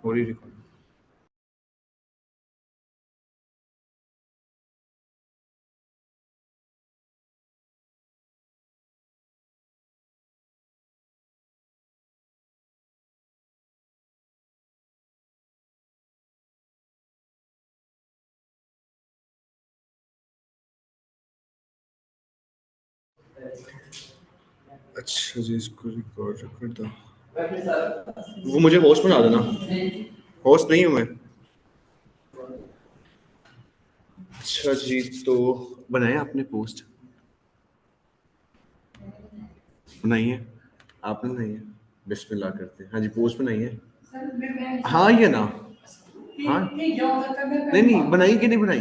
हो रही रिकॉर्ड। अच्छा जी, इसको रिकॉर्ड कर दो। वो मुझे होस्ट बना देना। होस्ट नहीं हूँ मैं। अच्छा जी, तो बनाया आपने पोस्ट? बनाई है? आपने बनाई है? बिस्मिल्लाह करते हैं। हाँ जी, पोस्ट बनाई है। हाँ ये ना। हाँ नहीं नहीं, बनाई कि नहीं बनाई?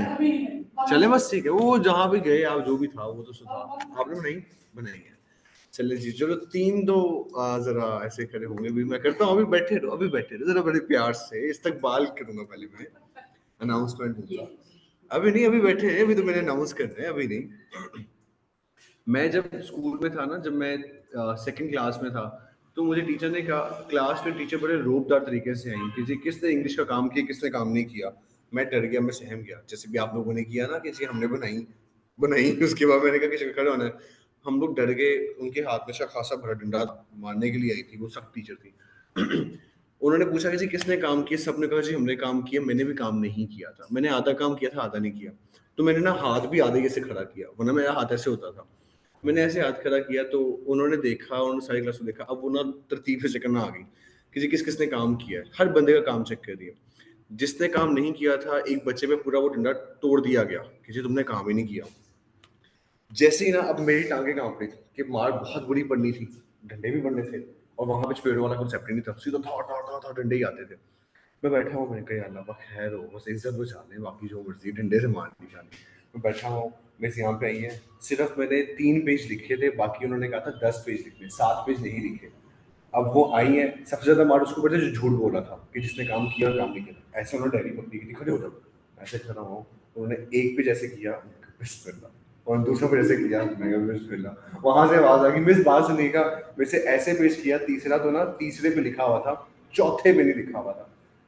चले बस ठीक है, वो जहाँ भी गए आप जो भी था वो तो सुधा आपने बनाई। बनाई है। चले जी, चलो तीन दो जरा ऐसे खड़े होंगे भी, मैं करता हूँ। अभी बैठे रहो, अभी बैठे रहो जरा, बड़े प्यार से इस्तकबाल करूंगा पहले मैं। अनाउंसमेंट होगा। अभी नहीं, अभी बैठे हैं, अभी तो मैंने अनाउंस करना है, अभी नहीं। मैं जब स्कूल में था ना, जब मैं सेकंड क्लास में था, तो मुझे टीचर ने कहा, क्लास में टीचर बड़े रोबदार तरीके से आई कि जी किसने इंग्लिश का काम किया, किसने काम नहीं किया। मैं डर गया, मैं सहम गया, जैसे भी आप लोगों ने किया ना कि जी हमने बनाई बनाई। उसके बाद मैंने कहा कि खड़े होना है। हम लोग डर गए। उनके हाथ में से खासा भरा डंडा मारने के लिए आई थी, वो सख्त टीचर थी। उन्होंने पूछा कि जी किसने काम किया, सबने कहा जी हमने काम किया। मैंने भी काम नहीं किया था, मैंने आधा काम किया था, आधा नहीं किया। तो मैंने ना हाथ भी आधे से खड़ा किया, वरना मेरा हाथ ऐसे होता था। मैंने ऐसे हाथ खड़ा किया तो उन्होंने देखा, उन्होंने सारी क्लास को देखा। अब वो ना तरतीब से चेक करना आ गई कि जी किस किसने काम किया है। हर बंदे का काम चेक कर दिया। जिसने काम नहीं किया था, एक बच्चे पे पूरा वो डंडा तोड़ दिया गया कि जी तुमने काम ही नहीं किया। जैसे ही ना, अब मेरी टांगे कांप रही थी कि मार बहुत बुरी पड़नी थी, डंडे भी पड़ने थे, और वहां पे चपेड़ों वाला कॉन्सेप्ट ही नहीं था, सीधा था था था था डंडे ही आते थे। मैं बैठा हूँ, मैंने कहा यार अल्लाह पाक खैर हो, बस इज्जत बचा लें, बाकी जो मर्जी डंडे से मार दी जानी। मैं बैठा हूँ, मेरे यहाँ पे आई है। सिर्फ मैंने 3 पेज लिखे थे, बाकी उन्होंने कहा था 10 पेज लिखने, 7 पेज नहीं लिखे। अब वो आई है, सबसे ज्यादा मार उसको पड़ता है जो झूठ बोला था कि जिसने काम किया और काम नहीं किया। ऐसे उन्होंने डायरी पकड़ी की थी, खड़े हो जाओ। ऐसे खड़ा हूँ, उन्होंने एक पेज ऐसे किया, बिस्मिल्लाह, और दूसरा पेज ऐसे किया, मैं कहा बिस्मिल्लाह। वहां से आवाज आ गई, मिस बात सुनने का। मेरे से ऐसे पेज किया, तीसरा तो ना तीसरे पे लिखा हुआ था, चौथे पे नहीं लिखा हुआ था।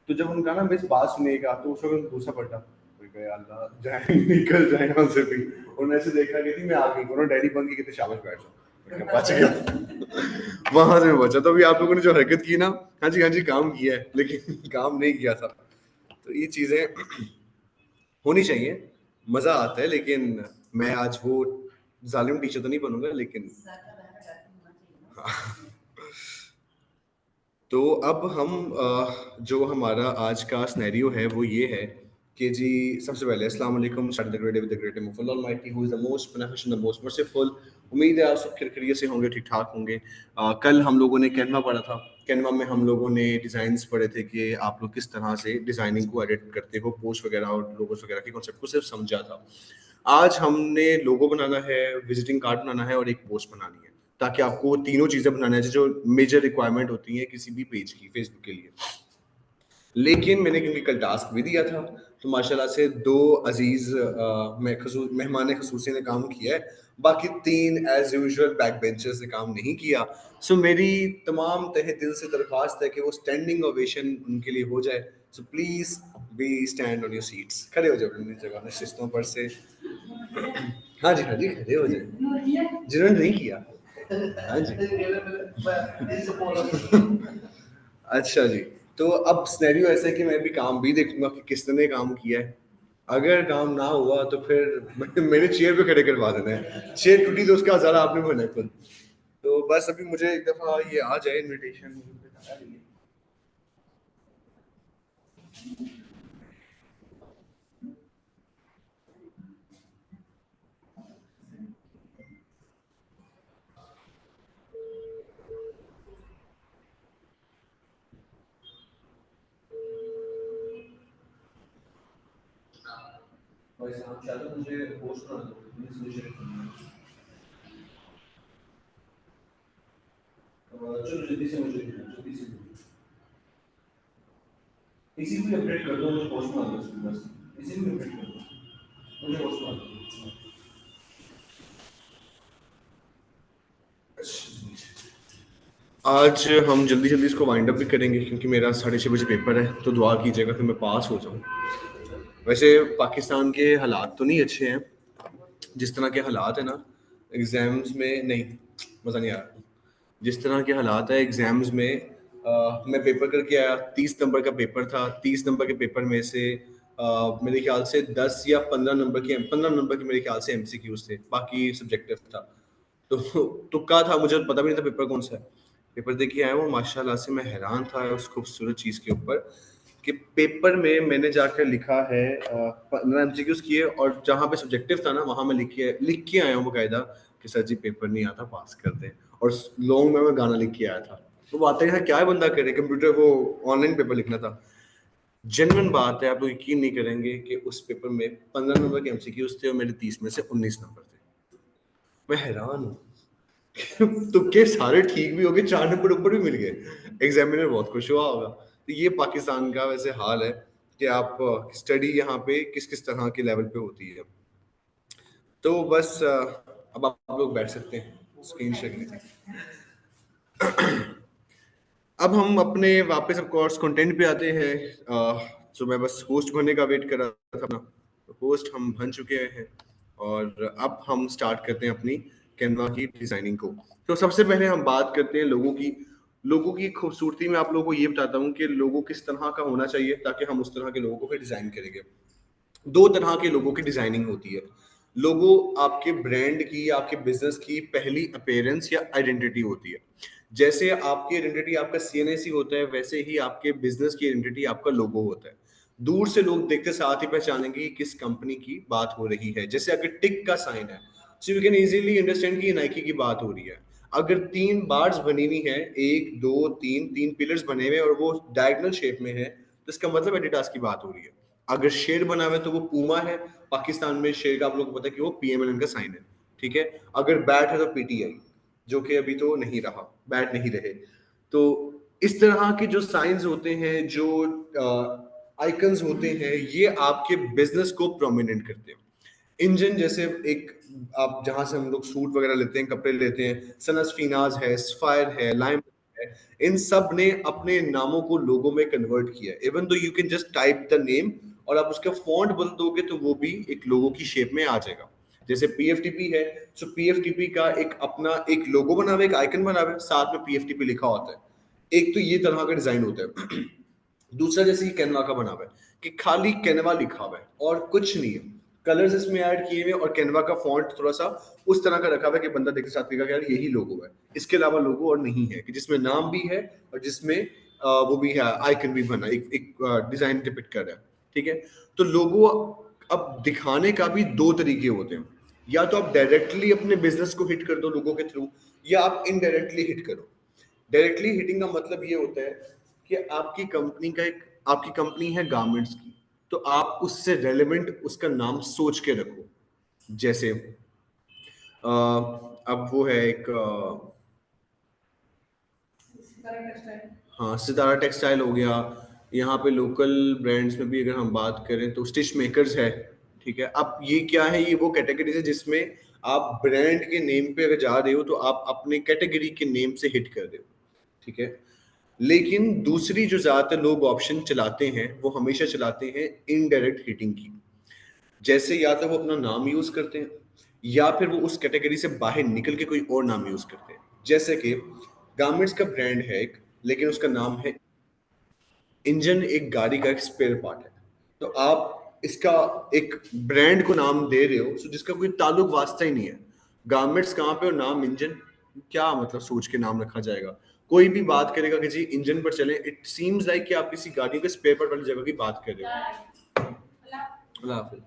तो जब उनका ना मिस बात सुनेगा, तो उस वक्त दूसरा पलटा, अल्लाह जाए निकल जाए यहाँ से भी। उन्होंने ऐसे देखा कि थी मैं आ गई, उन्होंने डायरी बंद की, कहते शाबाश बैठ जाओ। मैं कहा, बच गया। वहां से मैं बचा। तो अभी आप लोगों ने जो हरकत की ना, हाँ जी काम किया है, लेकिन काम नहीं किया था। तो ये चीजें होनी चाहिए, मजा आता है। लेकिन मैं आज वो जालिम टीचर तो नहीं बनूंगा, लेकिन हाँ। तो अब हम जो हमारा आज का सिनेरियो है वो ये है कि जी सबसे पहले अस्सलाम वालेकुम, start the great with the great name of Allah almighty who is the most beneficial, the most merciful. उम्मीद है आप सब खैरियत से होंगे, ठीक ठाक होंगे। कल हम लोगों ने कैनवा पढ़ा था। कैनवा में हम लोगों ने डिज़ाइंस पढ़े थे कि आप लोग किस तरह से डिज़ाइनिंग को एडिट करते हो, पोस्ट वगैरह और लोगोस वगैरह के कॉन्सेप्ट को सिर्फ समझा था। आज हमने लोगो बनाना है, विजिटिंग कार्ड बनाना है और एक पोस्ट बनानी है, ताकि आपको तीनों चीज़ें बनाना है जो मेजर रिक्वायरमेंट होती हैं किसी भी पेज की फेसबुक के लिए। लेकिन मैंने क्योंकि कल टास्क भी दिया था, तो माशाल्लाह से दो अजीज मेहमान खसूसी ने काम किया है। बाकी तीन एज यूजुअल बैक बेंचर्स ने काम नहीं किया। सो मेरी तमाम तहे दिल से दरख्वास्त है कि वो स्टैंडिंग ओवेशन उनके लिए हो जाए। So please be stand on your seats, खड़े हो जाओ अपनी जगह नशिस्तों पर से। हाँ जी खड़े हो जाए जिन्होंने नहीं किया। हाँ जी। अच्छा जी, तो अब सिनेरियो ऐसा है कि मैं भी काम भी देखूंगा कि किसने काम किया है। अगर काम ना हुआ तो फिर मेरे चेयर पे खड़े करवा देना है। चेयर टूटी तो उसका हज़ारा आपने भरना है खुद। तो बस अभी मुझे एक दफ़ा ये आ जाए इनविटेशन। भाई साहब शायद मुझे पोस्ट कर दो, प्लीज मुझे चलो जल्दी से मुझे जल्दी से इसी को अपडेट कर दो, मुझे पोस्ट कर दो बस। इसी को अपडेट कर दो, मुझे पोस्ट कर दो। अच्छा आज हम जल्दी जल्दी इसको वाइंड अप भी करेंगे क्योंकि मेरा 6:30 बजे पेपर है, तो दुआ कीजिएगा कि मैं पास हो जाऊँ। वैसे पाकिस्तान के हालात तो नहीं अच्छे हैं, जिस तरह के हालात है ना एग्जाम्स में, नहीं मज़ा नहीं आ रहा। जिस तरह के हालात है एग्जाम्स में, मैं पेपर करके आया, 30 नंबर का पेपर था। 30 नंबर के पेपर में से मेरे ख्याल से 10 या 15 नंबर के मेरे ख्याल से एमसीक्यूज थे, बाकी सब्जेक्टिव था। तो तुक्का था, मुझे पता भी नहीं था पेपर कौन सा है। पेपर दे के आया हूँ, माशाल्लाह से मैं हैरान था उस खूबसूरत चीज़ के ऊपर कि पेपर में मैंने जाकर लिखा है 15 एमसीक्यूज किए, और जहाँ पे सब्जेक्टिव था ना वहाँ मैं लिख के आया हूँ बाकायदा कि सर जी पेपर नहीं आता, पास कर दें। और लॉन्ग में मैं गाना लिख के आया था। तो बात है क्या है बंदा करे, कंप्यूटर वो ऑनलाइन पेपर लिखना था। जेन्युइन बात है, आप लोग यकीन नहीं करेंगे कि उस पेपर में 15 नंबर के एमसीक्यूज थे और मेरे 30 में से 19 नंबर थे। मैं हैरान हूँ। तुक्के सारे ठीक भी हो गए, 4 नंबर ऊपर भी मिल गए। एग्जामिनर बहुत खुश हुआ होगा। तो ये पाकिस्तान का वैसे हाल है कि आप स्टडी यहाँ पे किस किस तरह के लेवल पे होती है। तो बस अब आप लोग बैठ सकते हैं, स्क्रीन शेयर लीजिए। अब हम अपने वापस ऑफ कोर्स कंटेंट पे आते हैं। तो मैं बस होस्ट बनने का वेट कर रहा था अपना, तो होस्ट हम बन चुके हैं और अब हम स्टार्ट करते हैं अपनी कैनवा की डिजाइनिंग को। तो सबसे पहले हम बात करते हैं लोगों की खूबसूरती में आप लोगों को ये बताता हूँ कि लोगो किस तरह का होना चाहिए ताकि हम उस तरह के लोगों को फिर डिजाइन करेंगे। दो तरह के लोगों की डिजाइनिंग होती है। लोगो आपके ब्रांड की, आपके बिजनेस की पहली अपीयरेंस या आइडेंटिटी होती है। जैसे आपकी आइडेंटिटी आपका सीएनएसी होता है, वैसे ही आपके बिजनेस की आइडेंटिटी आपका लोगो होता है। दूर से लोग देखते साथ ही पहचानेंगे कि किस कंपनी की बात हो रही है। जैसे अगर टिक का साइन है, so you can easily understand कि ये नाइकी की बात हो रही है। अगर 3 बार्स बनी हुई है, एक दो तीन, 3 पिलर्स बने हुए और वो डायगोनल शेप में है, तो इसका मतलब एडिडास की बात हो रही है। अगर शेर बना हुआ है तो वो पूमा है। पाकिस्तान में शेर का आप लोगों को पता है कि वो पीएमएलएन का साइन है। ठीक है। अगर बैट है तो पीटीआई, जो कि अभी तो नहीं रहा, बैट नहीं रहे। तो इस तरह के जो साइंस होते हैं, जो आइकन्स होते हैं, ये आपके बिजनेस को प्रोमिनेंट करते हैं। इंजन जैसे एक, आप जहां से हम लोग सूट वगैरह लेते हैं, कपड़े लेते हैं, सनस फिनाज है, स्फायर है, लाइम है, इन सब ने अपने नामों को लोगों में कन्वर्ट किया। Even though you can just type the name और आप उसका फॉन्ट बदल दोगे तो वो भी एक लोगो की शेप में आ जाएगा। जैसे पीएफटीपी है, सो पीएफटीपी का एक अपना एक लोगो बना हुआ है, एक आइकन बना हुआ है, साथ में पीएफटीपी लिखा होता है। एक तो ये तरह का डिजाइन होता है। दूसरा जैसे ये कैनवा का बना हुआ है कि खाली कैनवा लिखा हुआ है और कुछ नहीं है। कलर्स इसमें ऐड किए हुए और कैनवा का फॉन्ट थोड़ा सा उस तरह का रखा हुआ है कि बंदा देखते साथ कहेगा कि यार यही लोगो है। इसके अलावा लोगो और नहीं है, कि जिसमें नाम भी है और जिसमें वो भी है, आइकन भी बना, एक डिजाइन डिपिक्ट कर रहा है। ठीक है। तो लोगो अब दिखाने का भी दो तरीके होते हैं। या तो आप डायरेक्टली अपने बिजनेस को हिट कर दो लोगों के थ्रू, या आप इनडायरेक्टली हिट करो। डायरेक्टली हिटिंग का मतलब ये होता है कि आपकी कंपनी है गारमेंट्स की, तो आप उससे रेलेवेंट उसका नाम सोच के रखो। जैसे अब वो है एक हाँ, सितारा टेक्सटाइल हो गया। यहाँ पे लोकल ब्रांड्स में भी अगर हम बात करें तो स्टिच मेकर्स है। ठीक है। अब ये क्या है, ये वो कैटेगरी है जिसमें आप ब्रांड के नेम पे अगर जा रहे हो तो आप अपने कैटेगरी के नेम से हिट कर रहे हो। ठीक है। लेकिन दूसरी जो ज्यादातर लोग ऑप्शन चलाते हैं वो हमेशा चलाते हैं इनडायरेक्ट हिटिंग की। जैसे या तो वो अपना नाम यूज करते हैं या फिर वो उस कैटेगरी से बाहर निकल के कोई और नाम यूज करते हैं। जैसे कि गारमेंट्स का ब्रांड है एक, लेकिन उसका नाम है इंजन, एक गाड़ी का एक स्पेयर पार्ट है। तो आप इसका एक ब्रांड को नाम दे रहे हो जिसका कोई ताल्लुक वास्ता ही नहीं है। गारमेंट्स कहाँ पे और नाम इंजन, क्या मतलब सोच के नाम रखा जाएगा। कोई भी बात करेगा कि जी इंजन पर चले, इट सीम्स लाइक कि आप किसी गाड़ी के स्पेयर पार्ट वाली जगह की बात कर रहे हो। अल्लाह हाफिज।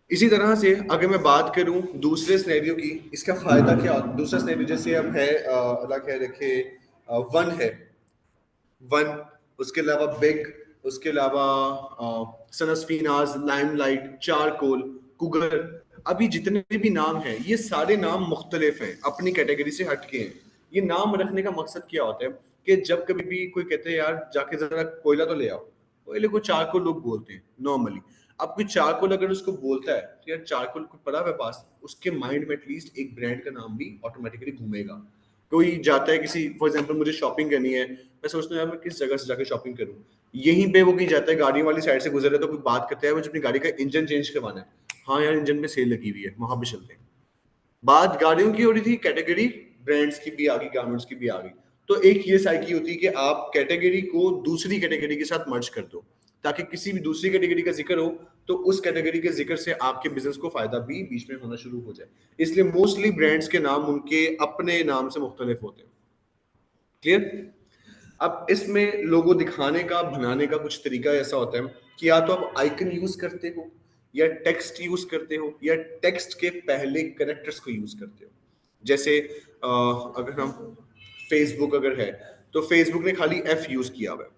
इसी तरह से अगर मैं बात करूं दूसरे सिनेरियो की, इसका फायदा क्या। दूसरा सिनेरियो जैसे अब है अल्लाह खैर रखे, वन है, वन, उसके अलावा बिग, उसके अलावा सनस्फीनाज, लाइमलाइट, चारकोल, कुगर। अभी जितने भी नाम हैं ये सारे नाम मुख्तलिफ हैं, अपनी कैटेगरी से हटके हैं। ये नाम रखने का मकसद क्या होता है कि जब कभी भी कोई कहते हैं यार जाके जरा कोयला तो ले आओ, कोयले को चारकोल लोग बोलते हैं नॉर्मली। अब कोई चारकोल अगर उसको बोलता है तो यार चारकोल को पड़ा है पास, उसके माइंड में एटलीस्ट एक ब्रांड का नाम भी ऑटोमेटिकली घूमेगा। कोई जाता है किसी, फॉर एग्जांपल मुझे शॉपिंग करनी है, मैं सोचता हूँ यार मैं किस जगह से जाकर शॉपिंग करूँ, यहीं पे वो कहीं जाता है गाड़ियों वाली साइड से गुजर रहा है तो कोई बात करता है मुझे अपनी गाड़ी का इंजन चेंज करवाना है, हाँ यार इंजन में सेल लगी हुई है वहां पे चलते हैं। बात गाड़ियों की हो रही थी, कैटेगरी ब्रांड्स की भी आ गई, गारमेंट्स की भी आ गई। तो एक ये साइकी होती है कि आप कैटेगरी को दूसरी कैटेगरी के साथ मर्ज कर दो, ताकि किसी भी दूसरी कैटेगरी का जिक्र हो तो उस कैटेगरी के जिक्र से आपके बिजनेस को फायदा भी बीच में होना शुरू हो जाए। इसलिए मोस्टली ब्रांड्स के नाम उनके अपने नाम से मुख्तलिफ होते हैं। क्लियर? अब इसमें लोगो दिखाने का, बनाने का कुछ तरीका ऐसा होता है कि या तो आप आइकन यूज करते हो, या टेक्स्ट यूज करते हो, या टेक्स्ट के पहले कैरेक्टर्स को यूज करते हो। जैसे अगर हम फेसबुक अगर है तो फेसबुक ने खाली एफ यूज किया हुआ है।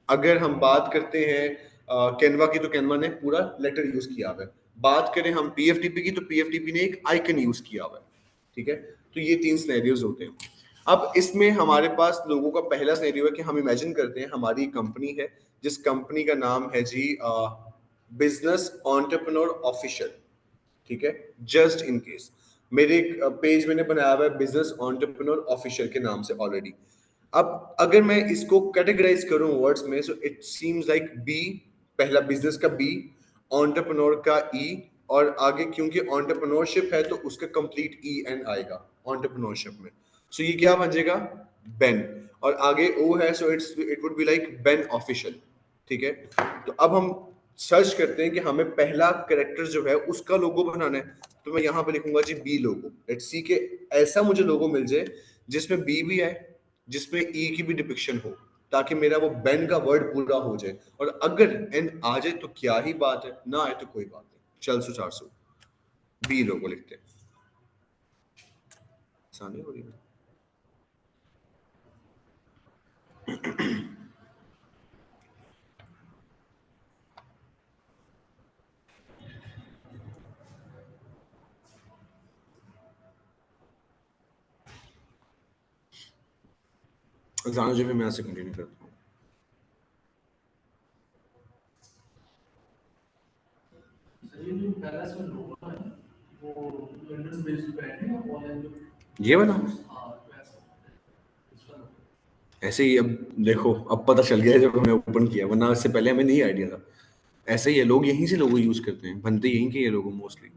अगर हम बात करते हैं कैनवा की तो कैनवा ने पूरा लेटर यूज किया हुआ है। बात करें हम पीएफटीपी की तो पीएफटीपी ने एक आइकन यूज किया हुआ है। ठीक है, तो ये 3 सिनेरियोज होते हैं। अब इसमें हमारे पास लोगों का पहला सिनेरियो है कि हम इमेजिन करते हैं हमारी कंपनी है जिस कंपनी का नाम है जी बिजनेस एंटरप्रेन्योर ऑफिशियल। ठीक है, जस्ट इन केस मेरे पेज मैंने बनाया हुआ है बिजनेस एंटरप्रेन्योर ऑफिशियल के नाम से ऑलरेडी। अब अगर मैं इसको कैटेगराइज करूं वर्ड्स में, so it seems like B, पहला बिजनेस का बी, एंटरप्रेन्योर का ई, और आगे क्योंकि एंटरप्रेन्योरशिप है तो उसका कंप्लीट ई एन आएगा एंटरप्रेन्योरशिप में। सो ये क्या बन जाएगा, बेन, और आगे ओ है so it would be like Ben official. ठीक है, तो अब हम सर्च करते हैं कि हमें पहला कैरेक्टर जो है उसका लोगो बनाना है, तो मैं यहाँ पे लिखूंगा G B logo. Let's see के ऐसा मुझे लोगो मिल जाए जिसमें बी भी है, जिसमें ई की भी डिपिक्शन हो, ताकि मेरा वो बेन का वर्ड पूरा हो जाए। और अगर एन आ जाए तो क्या ही बात है, ना आए तो कोई बात नहीं, चल सो 400 बी लोगो लिखते हैं। आसानी हो रही है। जानो जी, मैं यहाँ से कंटिन्यू करता हूँ। ये वाला ऐसे ही, अब देखो अब पता चल गया है जब हमने ओपन किया, वरना इससे पहले हमें नहीं आइडिया था। ऐसे ही है, लोग यहीं से लोगो यूज करते हैं, बनते यहीं के ये लोगो मोस्टली।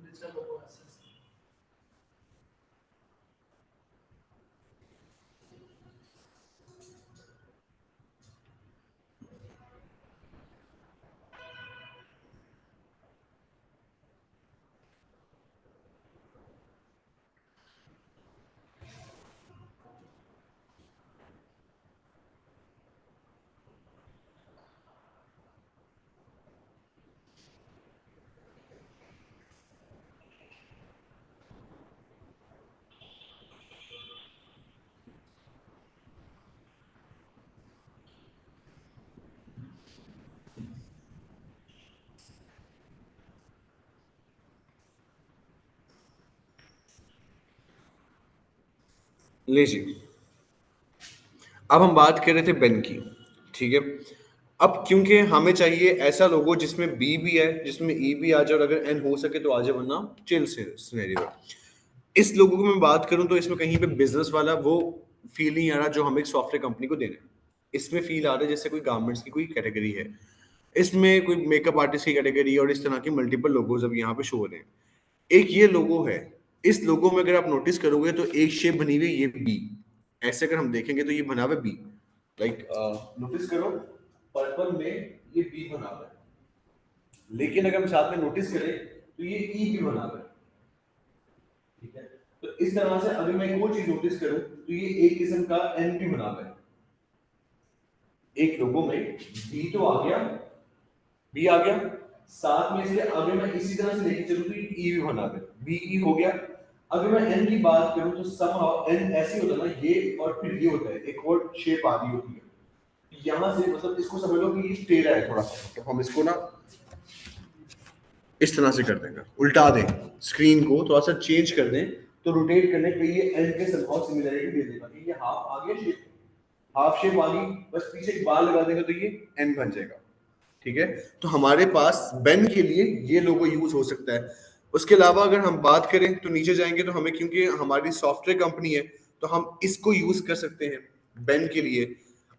ले जी, अब हम बात कर रहे थे बेन की। ठीक है, अब क्योंकि हमें चाहिए ऐसा लोगो जिसमें बी भी है, जिसमें ई भी आ जाए, और अगर एन हो सके तो आ जाए, वरना चिल से सिनेरियो है। इस लोगो की मैं बात करूं तो इसमें कहीं पे बिजनेस वाला वो फील नहीं आ रहा जो हमें एक सॉफ्टवेयर कंपनी को देना है। इसमें फील आ रहा है जैसे कोई गारमेंट्स की कोई कैटेगरी है, इसमें कोई मेकअप आर्टिस्ट की कैटेगरी, और इस तरह की मल्टीपल लोगोज अब यहाँ पे शो हो रहे हैं। एक ये लोगो है, इस लोगो में अगर आप नोटिस करोगे तो एक शेप बनी हुई है, ये बी। ऐसे अगर हम देखेंगे तो ये बना हुआ है बी, लाइक नोटिस करो पर्पल में ये बी बना हुआ है, लेकिन अगर हम साथ में नोटिस करें तो ये ई भी बना हुआ है। ठीक है, तो इस तरह से अगर मैं एक और चीज नोटिस करूं तो ये एक किस्म का एन भी बना हुआ है। एक लोगो में बी तो आ गया, बी आ गया, साथ में इसके अगर मैं इसी तरह से लेके चलूं तो ये ई भी बना हुआ है, बी ई हो गया। अगर मैं एन की बात करूं तो समहाउ एन ऐसे होता है ना, ये और फिर ये होता है, एक और शेप आ रही होती है यहां से, मतलब इसको समझ लो कि ये टेढ़ा है थोड़ा सा, तो हम इसको ना इस तरह से कर देंगे, उल्टा दें स्क्रीन को, थोड़ा सा चेंज कर दें, तो रोटेट करने पे ये एन के समहाउ सिमिलरिटी दे देगा कि ये हाफ आ गया शेप, हाफ शेप आ गई, बस पीछे एक बार लगा देंगे तो ये एन बन जाएगा। ठीक है, तो हमारे पास बेन के लिए ये लोगो यूज हो सकता है। उसके अलावा अगर हम बात करें तो नीचे जाएंगे तो हमें, क्योंकि हमारी सॉफ्टवेयर कंपनी है तो हम इसको यूज कर सकते हैं बेन के लिए।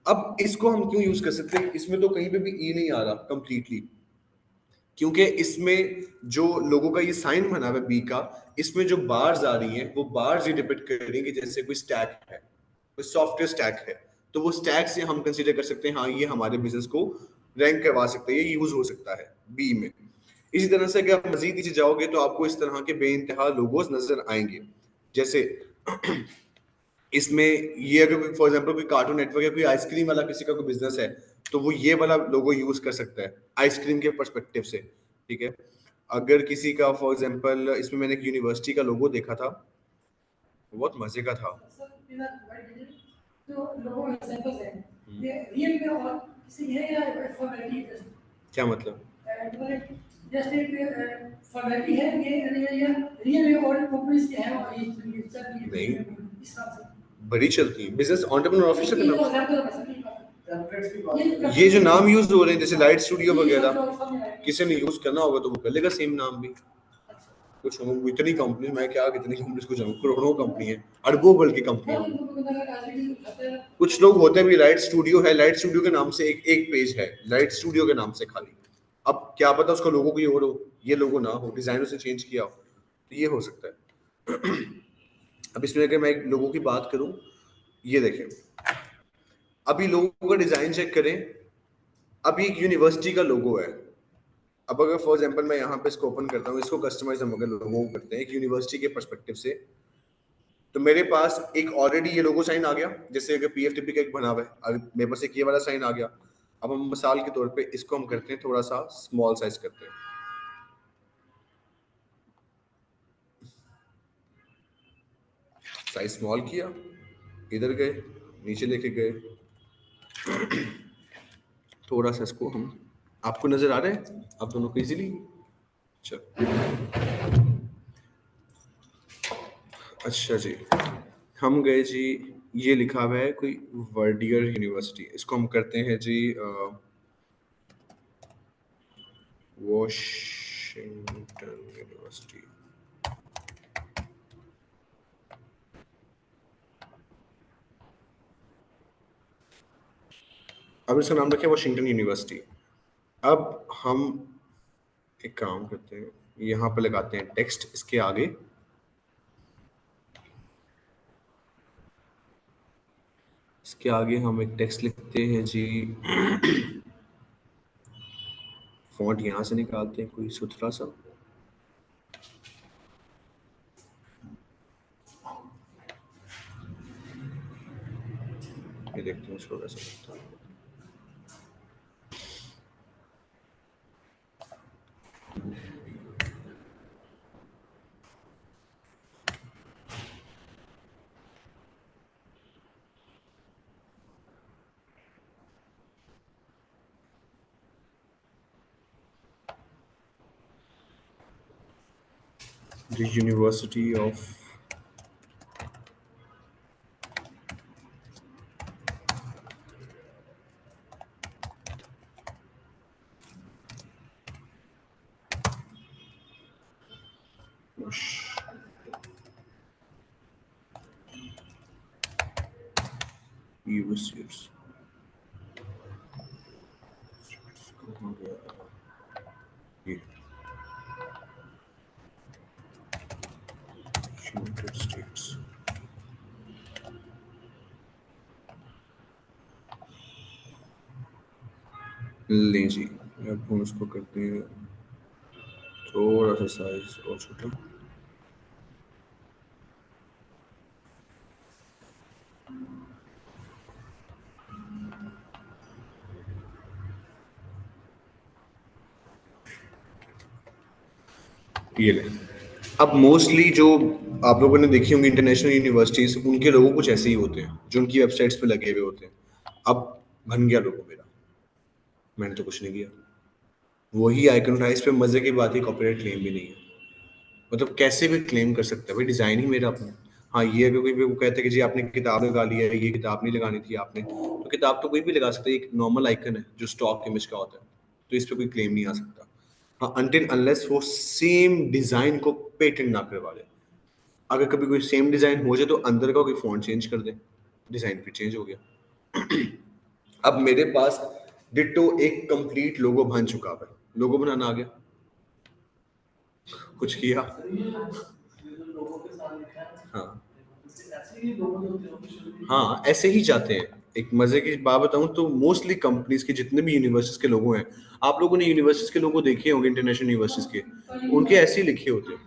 अब इसको हम क्यों यूज कर सकते हैं, इसमें तो कहीं पे भी ई नहीं आ रहा कंप्लीटली, क्योंकि इसमें जो लोगों का ये साइन बना हुआ है बी का, इसमें जो बार्स आ रही हैं वो बार्स ये डिपिक्ट कर रही हैं कि जैसे कोई स्टैक है, कोई सॉफ्टवेयर स्टैक है, तो वो स्टैक से हम कंसीडर कर सकते हैं हाँ ये हमारे बिजनेस को रैंक करवा सकते हैं, ये यूज हो सकता है बी में। इसी तरह से अगर आप मजीद नीचे जाओगे तो आपको इस तरह के बेइंतहा लोगोस नजर आएंगे। जैसे इसमें ये अगर फॉर एग्जांपल कोई कार्टून नेटवर्क या कोई आइसक्रीम वाला किसी का कोई बिजनेस है तो वो ये वाला लोगो यूज कर सकता है आइसक्रीम के पर्सपेक्टिव से, ठीक है। अगर किसी का फॉर एग्जांपल, इसमें मैंने एक यूनिवर्सिटी का लोगो देखा था, बहुत मजे का था। क्या मतलब? जस्ट एक फॉर्मेलिटी है, ये रियल में और कंपनीज के हैं और ये नहीं बड़ी चलती है बिजनेस एंटरप्रेन्योर ऑफिशियल का नाम। ये जो नाम यूज हो रहे हैं जैसे लाइट स्टूडियो वगैरह, किसी ने यूज करना होगा तो वो कर लेगा सेम नाम भी। कुछ इतनी कंपनी, मैं क्या कितनी कंपनीज को जानूं, करोड़ों कंपनी है, अरबों बल्कि कंपनी है। कुछ लोग होते हैं भी लाइट स्टूडियो है, लाइट स्टूडियो के नाम से एक पेज है लाइट स्टूडियो के नाम से खाली, अब क्या पता उसका लोगो कोई और हो, ये लोगो ना हो, डिजाइन उसे चेंज किया हो, तो ये हो सकता है। अब इसमें अगर मैं लोगों की बात करूं, ये देखें, अभी लोगों का डिजाइन चेक करें, अभी एक यूनिवर्सिटी का लोगो है। अब अगर फॉर एग्जांपल मैं यहाँ पे इसको ओपन करता हूँ, इसको कस्टमाइज हम अगर लोगो करते हैं एक यूनिवर्सिटी के पर्सपेक्टिव से, तो मेरे पास एक ऑलरेडी ये लोगो साइन आ गया, जैसे अगर पीएफटीपी का एक बना हुआ है, अगर मेरे पास एक ये वाला साइन आ गया। अब हम मिसाल के तौर पे इसको हम करते हैं थोड़ा सा स्मॉल साइज करते हैं, साइज स्मॉल किया, इधर गए, नीचे लेके गए, थोड़ा सा इसको हम, आपको नजर आ रहा है आप दोनों को इजीली? चलो अच्छा जी, हम गए जी, ये लिखा हुआ है कोई वर्डियर यूनिवर्सिटी, इसको हम करते हैं जी वॉशिंगटन यूनिवर्सिटी। अब इसका नाम रखें वॉशिंगटन यूनिवर्सिटी। अब हम एक काम करते हैं, यहाँ पे लगाते हैं टेक्स्ट इसके आगे, इसके आगे हम एक टेक्स्ट लिखते हैं जी, फॉन्ट यहाँ से निकालते हैं कोई सुथरा सा, ये देखते हैं छोटा सा लगता है। The University of USCs। ये United States। लें जी, अब हम इसको करते हैं थोड़ा सा साइज और छोटा, ये लें। अब मोस्टली जो आप लोगों ने देखी होंगी इंटरनेशनल यूनिवर्सिटीज, उनके लोगो कुछ ऐसे ही होते हैं जो उनकी वेबसाइट्स पे लगे हुए होते हैं। अब बन गया लोगो मेरा, मैंने तो कुछ नहीं किया, वही आइकन उठाया, इस पे मजे की बात है कॉपीराइट क्लेम भी नहीं है, मतलब कैसे भी क्लेम कर सकता है भाई, डिजाइन ही मेरा अपना। हाँ ये अगर कोई भी वो कहता है कि जी आपने किताब लगा ली है, ये किताब नहीं लगानी थी आपने, तो किताब तो कोई भी लगा सकता है, एक नॉर्मल आइकन है जो स्टॉक इमेज का होता है, तो इस पे कोई क्लेम नहीं आ सकता। हाँ अनटिल अनलेस वो सेम डिजाइन को पेटेंट ना करवा ले, अगर कभी कोई सेम डिजाइन हो जाए तो अंदर का कोई फॉन्ट चेंज कर दे, डिजाइन फिर चेंज हो गया। अब मेरे पास डिट्टो एक कंप्लीट लोगो बन चुका है, लोगो बनाना आ गया, कुछ किया। हाँ हाँ, ऐसे ही जाते हैं। एक मजे की बात बताऊं तो मोस्टली कंपनीज के जितने भी यूनिवर्सिटीज के लोगो हैं, आप लोगों ने यूनिवर्सिटीज के लोगो देखे होंगे, इंटरनेशनल यूनिवर्सिटीज के, उनके ऐसे ही लिखे होते हैं।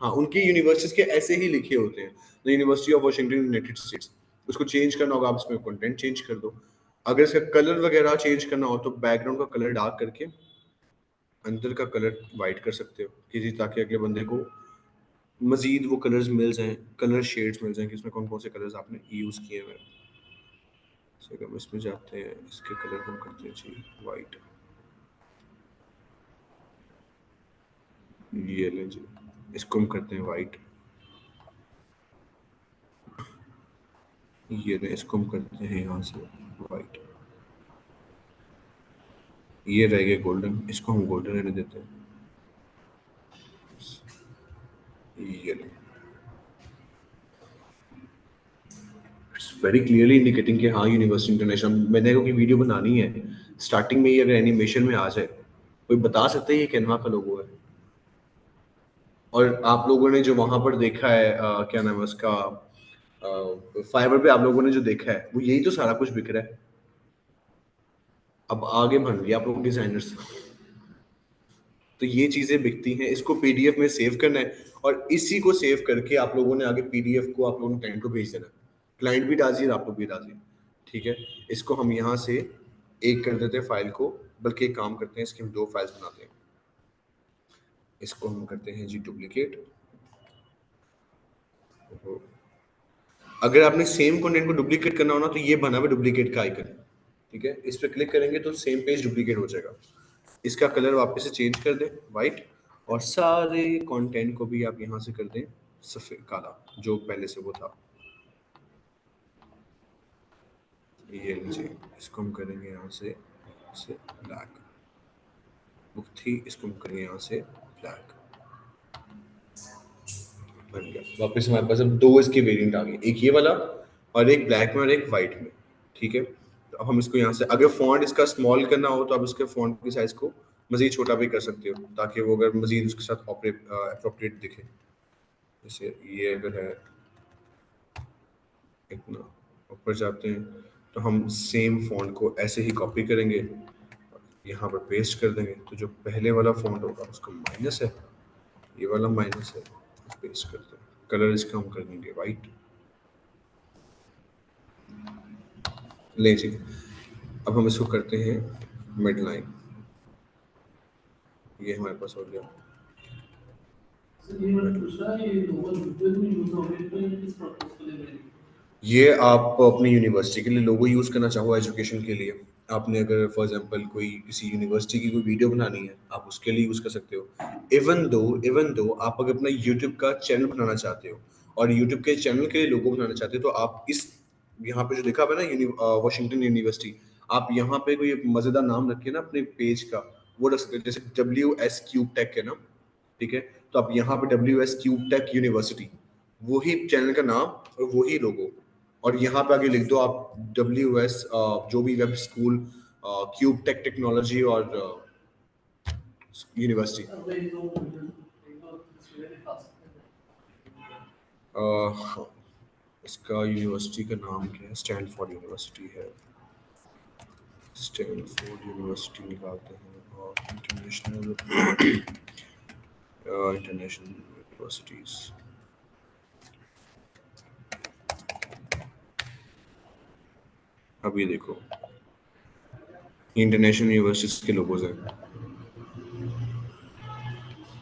हाँ, उनकी यूनिवर्सिटीज के ऐसे ही लिखे होते हैं। The university of Washington United states, उसको चेंज करना होगा, आप इसमें कंटेंट चेंज कर दो। अगर इसका कलर वगैरह चेंज करना हो तो बैकग्राउंड का कलर डार्क करके अंदर का कलर वाइट कर सकते हो, किसी ताकि अगले बंदे को मजीद वो कलर्स मिल जाएं, कलर शेड्स मिल जाएं कि इसमें कौन कौन से कलर्स आपने यूज़ किए हुए हैं। So, हम इसमें जाते हैं, इसके कलर हम करते हैं जी वाइट, ये लें जी, इसको हम करते हैं वाइट, ये लें, इसको हम करते हैं यहाँ से वाइट, ये रह गया गोल्डन, इसको हम गोल्डन रहने देते हैं, ये लें। इट्स वेरी क्लियरली इंडिकेटिंग कि हाँ यूनिवर्सिटी इंटरनेशनल। मैंने को की वीडियो बनानी है, स्टार्टिंग में ही अगर एनिमेशन में आ जाए, कोई बता सकते हैं ये कैनवा का लोगो है। और आप लोगों ने जो वहां पर देखा है, क्या नाम है उसका, फाइवर पे आप लोगों ने जो देखा है, वो यही तो सारा कुछ बिक रहा है। अब आगे बढ़ गया आप लोग डिजाइनर्स, तो ये चीजें बिकती हैं, इसको पीडीएफ में सेव करना है, और इसी को सेव करके आप लोगों ने आगे पीडीएफ को आप लोगों ने क्लाइंट को भेज देना है। क्लाइंट भी राजी है, आप लोग भी राजी हैं। ठीक है, इसको हम यहाँ से एक कर देते हैं फाइल को, बल्कि एक काम करते हैं, इसकी हम दो फाइल्स बनाते हैं। इसको हम करते हैं जी डुप्लीकेट। अगर आपने सेम कंटेंट को डुप्लीकेट करना हो ना, तो ये बना हुआ डुप्लीकेट का आइकन, ठीक है, इस पर क्लिक करेंगे तो सेम पेज डुप्लीकेट हो जाएगा। इसका कलर वापस से चेंज कर दें वाइट, और सारे कंटेंट को भी आप यहाँ से कर दें सफेद काला, जो पहले से वो था। ये लीजिए, इसको हम करेंगे यहाँ से ब्लैक, बुक थी, इसको हम करेंगे यहाँ से ब्लैक, बन गया। वापस हमारे पास अब दो इसके वेरिएंट आ गए, एक ये वाला और एक ब्लैक में और एक वाइट में। ठीक है, तो अब हम इसको यहाँ से, अगर फॉन्ट इसका स्मॉल करना हो तो आप इसके फॉन्ट की साइज को मजीद छोटा भी कर सकते हो, ताकि वो अगर मजीद उसके साथ अप्रोप्रिएट दिखे। जैसे ये अगर है इतना, ऊपर जाते हैं तो हम सेम फॉन्ट को ऐसे ही कॉपी करेंगे, यहाँ पर पेस्ट कर देंगे, तो जो पहले वाला फॉन्ट होगा उसका माइनस है, ये वाला माइनस है, पेस्ट करते हैं। कलर इसका हम कर देंगे वाइट, ले जी। अब हम इसको करते हैं मिड लाइन, ये हमारे पास हो गया। ये आप अपनी यूनिवर्सिटी के लिए लोगो यूज़ करना चाहो, एजुकेशन के लिए, आपने अगर फॉर एग्जांपल कोई किसी यूनिवर्सिटी की कोई वीडियो बनानी है, आप उसके लिए यूज़ कर सकते हो। इवन दो आप अगर अपना यूट्यूब का चैनल बनाना चाहते हो और यूट्यूब के चैनल के लिए लोगो बनाना चाहते हो, तो आप इस यहाँ पे जो लिखा हुआ है ना वाशिंगटन यूनिवर्सिटी, आप यहाँ पे कोई मज़ेदार नाम रखिए ना अपने पेज का, वो रख सकते हो, जैसे WS क्यूब टेक है ना, ठीक है, तो आप यहाँ पे WS क्यूब टेक यूनिवर्सिटी, वही चैनल का नाम और वही लोगो, और यहाँ पे आगे लिख दो आप WS जो भी web school cube tech technology और यूनिवर्सिटी। इसका यूनिवर्सिटी का नाम क्या है, स्टैनफोर्ड यूनिवर्सिटी है, स्टैनफोर्ड यूनिवर्सिटी निकालते हैं, और इंटरनेशनल यूनिवर्सिटीज। अब ये देखो, इंटरनेशनल यूनिवर्सिटीज के लोगोज हैं।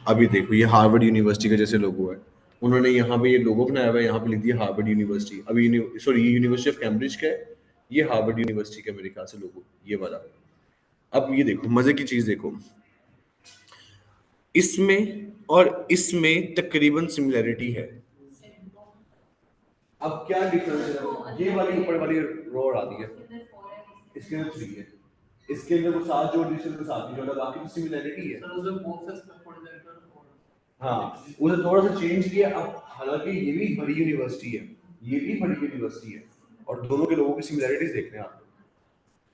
अभी देखो, ये हार्वर्ड यूनिवर्सिटी का जैसे लोगो है, उन्होंने यहाँ पे ये लोगो बनाया हुआ है, यहाँ पे लिख दिया हार्वर्ड यूनिवर्सिटी। अभी सॉरी, ये यूनिवर्सिटी ऑफ कैम्ब्रिज का है, ये हार्वर्ड यूनिवर्सिटी का मेरे ख्याल से लोगो ये वाला। अब ये देखो, मजे की चीज देखो, इसमें और इसमें तकरीबन सिमिलैरिटी है। अब क्या डिफरेंस है, ये वाली ऊपर वाली रो और आती है, इसके अंदर 3 है, इसके अंदर वो 7 जो डिजिटल 7 जो, बाकी तो सिमिलैरिटी है। हाँ, उसे थोड़ा सा चेंज किया। अब हालांकि ये भी बड़ी यूनिवर्सिटी है, ये भी बड़ी यूनिवर्सिटी है, और दोनों के लोगों की सिमिलैरिटीज देख रहे हैं आप,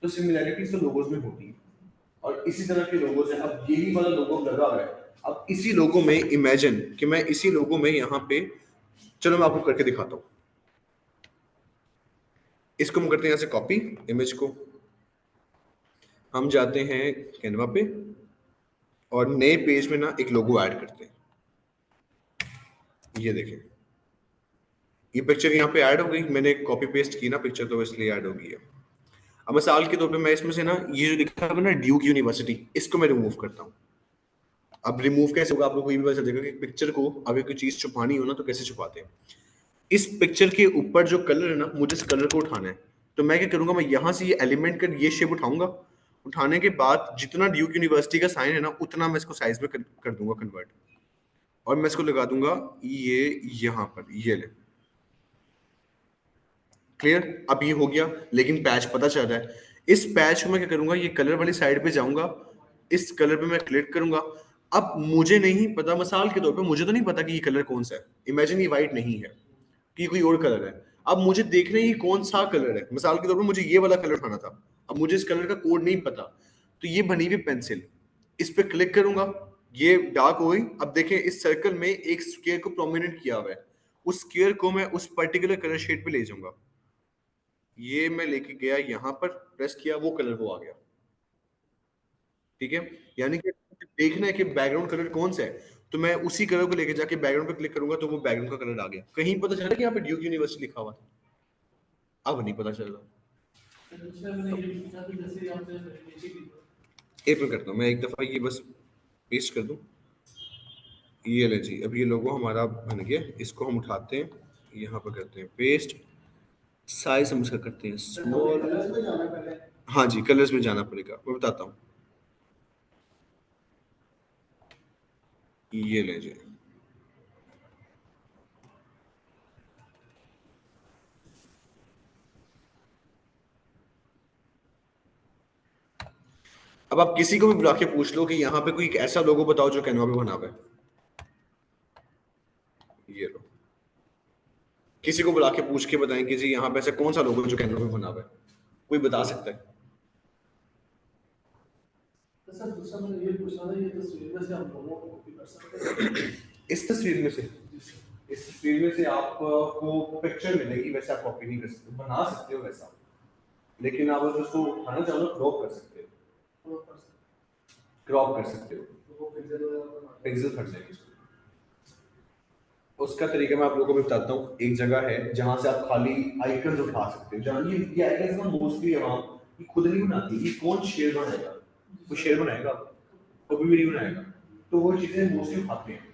तो सिमिलैरिटीज तो लोगोज में होती है, और इसी तरह के लोगों से अब यही वाला लोगो लगा हुआ है। अब इसी लोगों में इमेजिन कि मैं इसी लोगों में यहाँ पे, चलो मैं आपको करके दिखाता हूँ। इसको हम करते हैं यहाँ से कॉपी इमेज को, हम जाते हैं कैनवा पे और नए पेज में ना एक लोगो ऐड करते हैं। ये देखें, ये पिक्चर यहाँ पे ऐड हो गई, मैंने कॉपी पेस्ट की ना पिक्चर, तो इसलिए ऐड हो गई है। अब मिसाल के तौर पे मैं इसमें से ना ये जो लिखा है ना ड्यूक यूनिवर्सिटी, इसको मैं रिमूव करता हूँ। अब रिमूव कैसे होगा, आप लोग को ये भी पता चल जाएगा कि पिक्चर को अगर कोई चीज छुपानी हो ना तो कैसे छुपाते हैं। इस पिक्चर के ऊपर जो कलर है ना, मुझे इस कलर को उठाना है, तो मैं क्या करूंगा, मैं यहाँ से ये एलिमेंट का ये शेप उठाऊंगा, उठाने के बाद जितना ड्यूक यूनिवर्सिटी का साइन है ना उतना मैं इसको साइज में कर दूंगा कन्वर्ट, और मैं इसको लगा दूंगा ये यहाँ पर, ये ले। क्लियर, अब ये हो गया, लेकिन पैच पता चल रहा है। इस पैच को मैं क्या करूंगा, ये कलर वाली साइड पे जाऊंगा, इस कलर पे मैं क्लिक करूंगा। अब मुझे नहीं पता, मिसाल के तौर पे मुझे तो नहीं पता कि ये कलर कौन सा है, इमेजिन ये वाइट नहीं है कि कोई और कलर है। अब मुझे देखना है ये कौन सा कलर है, मिसाल के तौर पे मुझे ये वाला कलर उठाना था, अब मुझे इस कलर का कोड नहीं पता, तो ये बनी हुई पेंसिल, इस पे क्लिक करूंगा, ये डार्क हो गई। अब देखें इस सर्कल में एक स्क्वायर को प्रोमिनेंट किया हुआ है, उस स्क्वायर को मैं उस पर्टिकुलर कलर शेड पे ले जाऊंगा, ये मैं लेके गया यहाँ पर, प्रेस किया, वो कलर वो आ गया। ठीक है, यानी कि देखना है कि बैकग्राउंड कलर कौन सा है, तो मैं उसी कलर को लेके जाके बैकग्राउंड पे क्लिक करूंगा तो वो बैकग्राउंड का कलर आ गया। कहीं पता चला कि यहाँ पे ड्यूक यूनिवर्सिटी लिखा हुआ था, अब नहीं पता चल रहा। एक मिनट करता हूँ मैं, एक दफा ये बस पेस्ट कर दूं। ये ले जी, अब ये लोगो हमारा बन गया, इसको हम उठाते हैं, यहाँ पर करते हैं पेस्ट, साइज हम इसका करते हैं स्मॉल। हाँ जी, कलर्स में जाना पड़ेगा, मैं बताता हूँ। ये ले जी, अब आप किसी को भी बुला के पूछ लो कि यहाँ पे कोई एक ऐसा लोगो बताओ जो कैनवा पे बना हुआ है, ये लो, किसी को बुला के पूछ के बताएं कि जी यहाँ पे ऐसा कौन सा लोगो जो कैनवा पे बना हुआ है, कोई बता सकता है? तो सर दूसरा मैंने ये पूछा था, ये तस्वीर में से हम लोगों को कॉपी कर सकते हैं? इस तस्वीर में से, इस तस्वीर में से आपको पिक्चर मिलेगी, वैसे आप कॉपी नहीं कर सकते, बना सकते हो वैसा, लेकिन आप अगर उसको उठाना चाहो तो क्रॉप कर सकते हो, क्रॉप कर सकते हो, पिक्सल फट जाएगी। उसका तरीका मैं आप लोगों को भी बताता हूँ। एक जगह है जहां से आप खाली आइकन्स उठा सकते हो, जहां ये आइकन्स ना मोस्टली है, ये खुद नहीं बनाती, ये कौन शेयर बनाएगा, वो शेयर बनाएगा, कभी भी नहीं बनाएगा, तो वो चीजें मोस्टली उठाते हैं।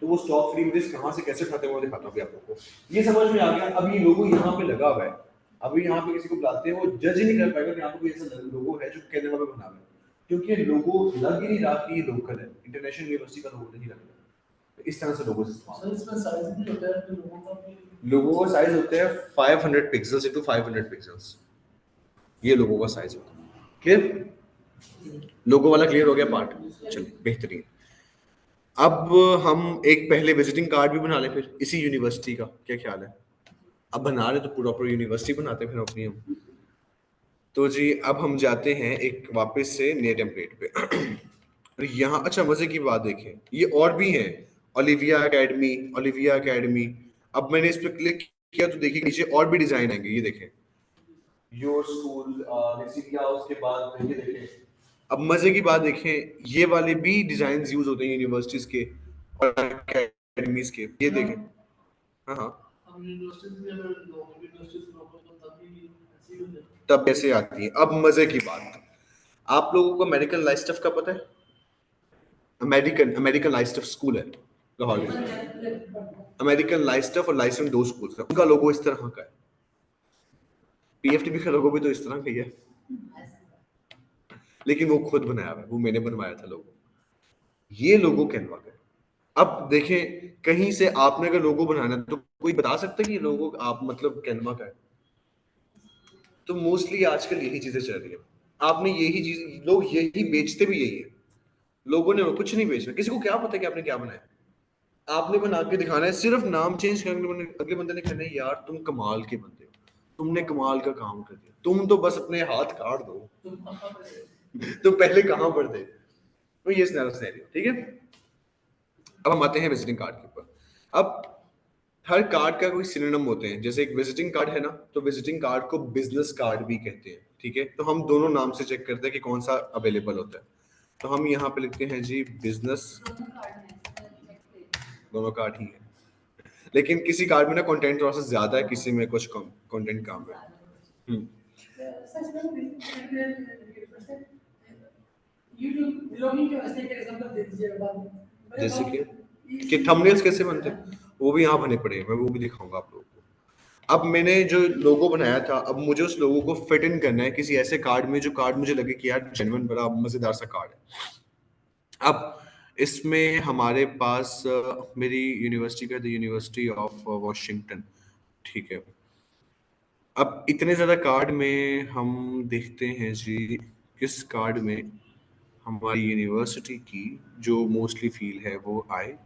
तो वो स्टॉक फ्री इमेजेस कहाँ से कैसे उठाते हैं वो दिखाता हूँ अभी आप लोगों को। ये समझ में आ गया। अब ये लोगो यहाँ पे लगा हुआ है, अभी यहाँ पे किसी को बुलाते हैं वो जज ही नहीं कर पाएगा कि यहाँ पे कोई ऐसा लोगो है जो कैनवा पे बना हुआ है, क्योंकि लोगो लग ही नहीं रहा कि ये लोकल है, इंटरनेशनल यूनिवर्सिटी का लोगो नहीं लग रहा। इस तरह से लोगो इस्तेमाल, इसमें साइज भी होता है कि लोगों का साइज होता है 500 पिक्सेल्स इनटू 500 पिक्सेल्स, ये लोगों का साइज होता है। क्लियर, लोगो वाला क्लियर हो गया पार्ट, चलिए बेहतरीन। अब हम एक पहले विजिटिंग कार्ड भी बना लें फिर इसी यूनिवर्सिटी का, क्या ख्याल है? अब बना रहे तो प्रॉपर यूनिवर्सिटी बनाते हैं फिर अपनी हम। तो जी अब हम जाते हैं एक वापस से नए टेम्पलेट पे और यहाँ अच्छा मजे की बात देखें, ये और भी है, ओलिविया एकेडमी, ओलिविया एकेडमी। अब मैंने इस पर क्लिक किया तो देखिए नीचे और भी डिजाइन आएंगे, ये देखें योर स्कूल लिसिया, उसके बाद ये देखें। अब मजे की बात देखें, ये वाले भी डिजाइन यूज होते हैं यूनिवर्सिटीज के और एकेडमीज के, ये देखें। हाँ हाँ, तब ऐसे आती है। अब मजे की बात, आप लोगों को अमेरिकन लाइफ स्टफ का पता है? American American life stuff school है लाहौर में, अमेरिकन लाइफ स्टफ और लाइफ दो स्कूल है, उनका लोगो इस तरह का है। पीएफटीपी का लोगो भी तो इस तरह का ही है, लेकिन वो खुद बनाया हुआ है, वो मैंने बनवाया था लोगो। ये लोगो कैनवा का है। अब देखें कहीं से आपने अगर लोगो बनाना है तो कोई बता सकता है कि ये लोगो आप मतलब कैनवा का है? तो मोस्टली आजकल यही चीजें चल रही है, आपने यही चीज, लोग यही बेचते भी यही है, लोगों ने कुछ नहीं बेचना, किसी को क्या पता कि आपने क्या बनाया। आपने बना के दिखाना है, सिर्फ नाम चेंज करके अगले बंदे ने कहना है यार तुम कमाल के बंदे हो, तुमने कमाल का काम कर दिया, तुम तो बस अपने हाथ काट दो। तो पहले कहाँ पर थे? तो ये सिनेरियो, ठीक है। अब हम आते हैं विजिटिंग कार्ड के ऊपर। अब हर कार्ड का कोई सिनोनिम होते हैं, जैसे एक विजिटिंग कार्ड है ना, तो विजिटिंग कार्ड को बिजनेस कार्ड भी कहते हैं, ठीक है। तो हम दोनों नाम से चेक करते हैं कि कौन सा अवेलेबल होता है। तो हम यहाँ पे लिखते हैं जी बिजनेस, दोनों कार्ड ही है, लेकिन किसी कार्ड में ना कंटेंट थोड़ा सा ज्यादा है, किसी में कुछ कम कंटेंट कम है। जैसे कि थंबनेल्स कैसे बनते हैं वो भी यहाँ बने पड़े हैं, मैं वो भी दिखाऊंगा आप लोगों को। अब मैंने जो लोगो बनाया था, अब मुझे उस लोगो को फिट इन करना है किसी ऐसे कार्ड में जो कार्ड मुझे लगे कि यार जेन्युइन बड़ा मजेदार सा कार्ड है। अब इसमें हमारे पास मेरी यूनिवर्सिटी का, द यूनिवर्सिटी ऑफ वॉशिंगटन, ठीक है। अब इतने ज्यादा कार्ड में हम देखते हैं जी किस कार्ड में हमारी यूनिवर्सिटी की जो मोस्टली फील है वो आए।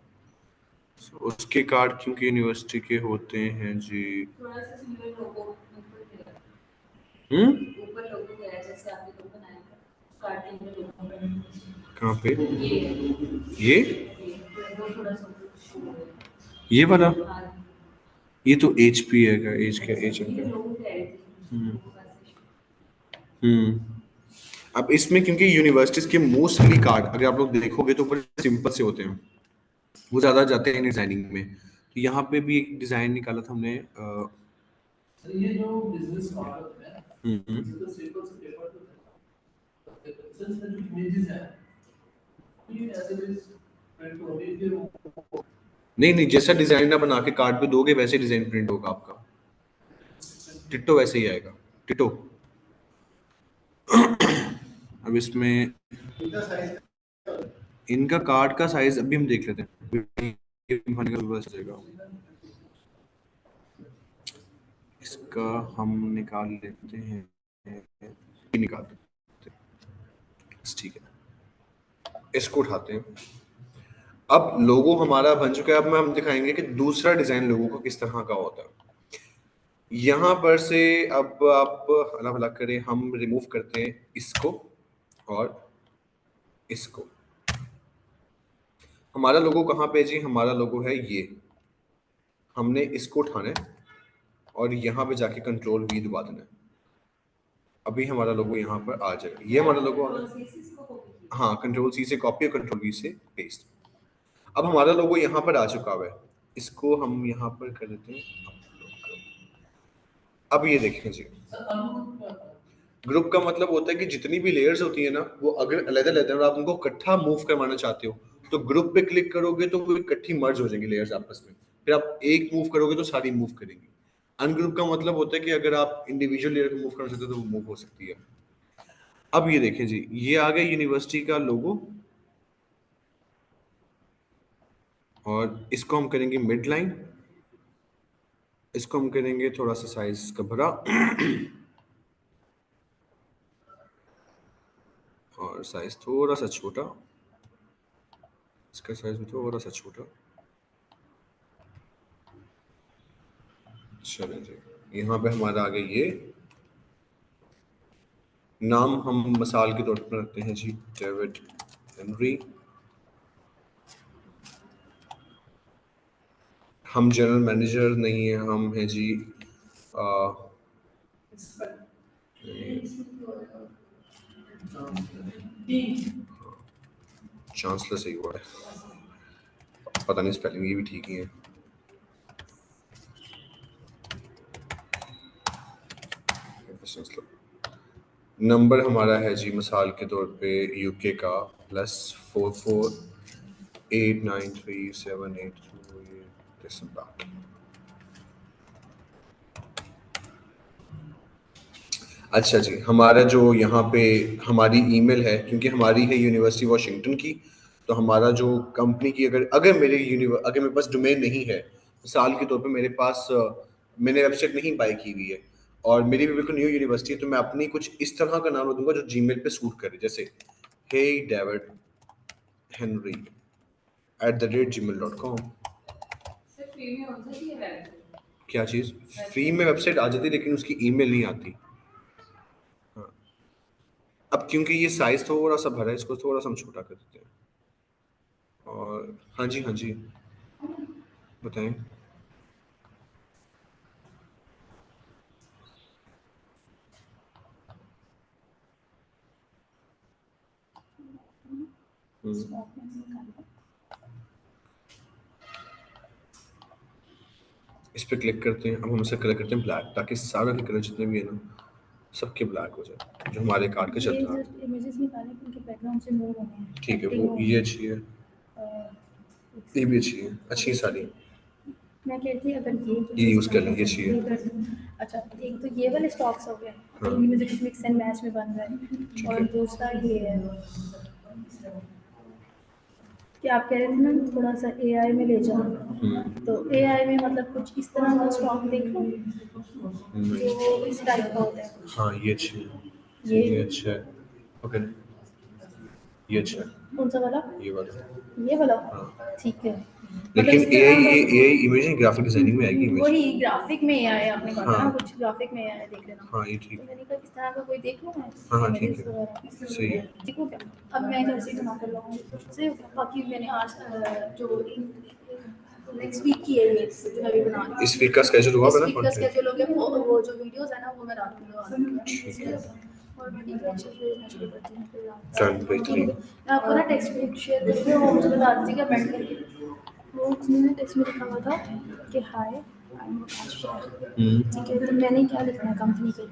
उसके कार्ड क्योंकि यूनिवर्सिटी के होते हैं जी। कहाँ पे? ये वाला, ये तो एच पी है का, एच का एच का। हम्म। अब इसमें क्योंकि यूनिवर्सिटीज के मोस्टली कार्ड अगर आप लोग देखोगे तो बड़े सिंपल से होते हैं, वो ज्यादा जाते हैं डिजाइनिंग में। तो यहाँ पे भी एक डिजाइन निकाला था हमने। ये जो बिजनेस कार्ड होता है, ये तो सिंपल से पेपर पे जो इमेजेस है, ये ऐसे प्रिंट हो रही है। नहीं नहीं, जैसा डिजाइन ना बना के कार्ड पे दोगे वैसे डिजाइन प्रिंट होगा आपका, टिट्टो वैसे ही आएगा, टिट्टो। अब इसमें इनका कार्ड का साइज अभी हम देख लेते हैं, इसका हम निकाल लेते हैं, निकाल लेते हैं, ठीक है। इसको उठाते हैं। अब लोगो हमारा बन चुका है, अब हम दिखाएंगे कि दूसरा डिजाइन लोगों का किस तरह का होता है। यहां पर से अब आप अलग अलग करें, हम रिमूव करते हैं इसको और इसको। हमारा लोगो कहाँ पे जी? हमारा लोगो है ये, हमने इसको उठाना है और यहाँ पे जाके कंट्रोल वी दबा देना है। अभी हमारा लोगो यहाँ पर आ जाएगा, ये हमारा लोगो आ गया। हाँ, कंट्रोल सी से कॉपी और कंट्रोल वी से पेस्ट। अब हमारा लोगो यहाँ पर आ चुका है, इसको हम यहाँ पर कर देते हैं। अब ये देखें जी, ग्रुप का मतलब होता है कि जितनी भी लेयर्स होती है ना, वो अगर अलग-अलग है और आप उनको इकट्ठा मूव करवाना चाहते हो तो ग्रुप पे क्लिक करोगे तो वो इकट्ठी मर्ज हो जाएंगी लेयर्स आपस में, फिर आप एक मूव करोगे तो सारी मूव करेंगी। अनग्रुप का मतलब होता है कि अगर आप इंडिविजुअल लेयर को मूव करना चाहते हो तो वो मूव हो सकती है। अब ये देखें जी, ये आ गया यूनिवर्सिटी का लोगो और इसको हम करेंगे मिड लाइन, इसको हम करेंगे थोड़ा सा साइज का बड़ा और साइज थोड़ा सा छोटा, इसका साइज भी थोड़ा सा छोटा। चलो जी, यहाँ पे हमारा आ गया ये नाम, हम मिसाल के तौर पर रखते हैं जी डेविड हेनरी। हम जनरल मैनेजर नहीं है, हम हैं जी चांसलर सही हुआ है, पता नहीं स्पेलिंग ये भी ठीक ही है। नंबर हमारा है जी मिसाल के तौर पे यूके का +44893782। अच्छा जी, हमारा जो यहाँ पे हमारी ईमेल है, क्योंकि हमारी है यूनिवर्सिटी वॉशिंगटन की, तो हमारा जो कंपनी की अगर अगर मेरे पास डोमेन नहीं है, मिसाल के तौर पे मेरे पास मैंने वेबसाइट नहीं बाय की हुई है और मेरी भी बिल्कुल न्यू यूनिवर्सिटी है, तो मैं अपनी कुछ इस तरह का नाम दूंगा जो जीमेल पे सूट करे, जैसे हे डेविड हेनरी @gmail.com। क्या चीज फ्री में वेबसाइट आ जाती है लेकिन उसकी ईमेल नहीं आती। हाँ, अब क्योंकि ये साइज थोड़ा सा भरा है, इसको थोड़ा सा हम छोटा कर देते हैं। और हाँ जी हाँ जी, बताएं। इस पे क्लिक करते हैं। अब हम इसे कलर करते हैं ब्लैक, ताकि सारे के कलर जितने भी है ना सबके ब्लैक हो जाए, जो हमारे कार्ड के चलता है। इमेजेस निकाले उनके बैकग्राउंड से मूव होने हैं। ठीक है, वो ये अच्छी है, ये भी अच्छी है, अच्छी सारी। मैं कहती थी अगर ये यूज़ कर लें, ये अच्छी है। अच्छा, एक तो ये वाले स्टॉक्स हो गए, हाँ। इनमें से कुछ मिक्स एंड मैच में बन रहा ठीक है। और है। दूसरा ये है कि आप कह रहे थे ना थोड़ा सा एआई में ले जाओ, तो एआई में मतलब कुछ इस तरह का स्टॉक देख लो जो इस टाइप का होता है। हाँ, ये अच्छी है, ये अच्छा है। ओके, ये अच्छा है। कौन सा वाला? ये वाला। ये वाला? हाँ। ठीक है। लेकिन एआई इमेज नहीं, ग्राफिक डिजाइनिंग में आएगी इमेज। वही ग्राफिक में एआई आपने कहा था ना, हाँ। कुछ ग्राफिक में एआई देख लेना। हाँ, ये ठीक तो है। मैंने कहा इस तरह का कोई देख लो मैं। हाँ, ठीक है, सही है। ठीक हो गया। अब मैं घर से बना कर लाऊंगी, सही हो गया। बाकी मैंने आज जो नेक्स्ट वीक की है ये जो मैं भी बना रही हूँ। इस वीक का स्केड्यूल हुआ इस मेरा वीक का content? स्केड्यूल हो गया। वो जो वीडियोस है ना वो मैं रात को लगा दूंगी। ठीक है। और मैं टीचर से भेजना शुरू करती हूँ फिर रात Done, बेहतरीन। मैं आपको ना टेक्स्ट में शेयर करती हूँ, वो मुझे बता दीजिएगा बैठ करके। वो उसने टेक्स्ट में लिखा हुआ था कि हाय आई एम आशिया। ठीक है, तो मैंने क्या लिखना है कंपनी के लिए?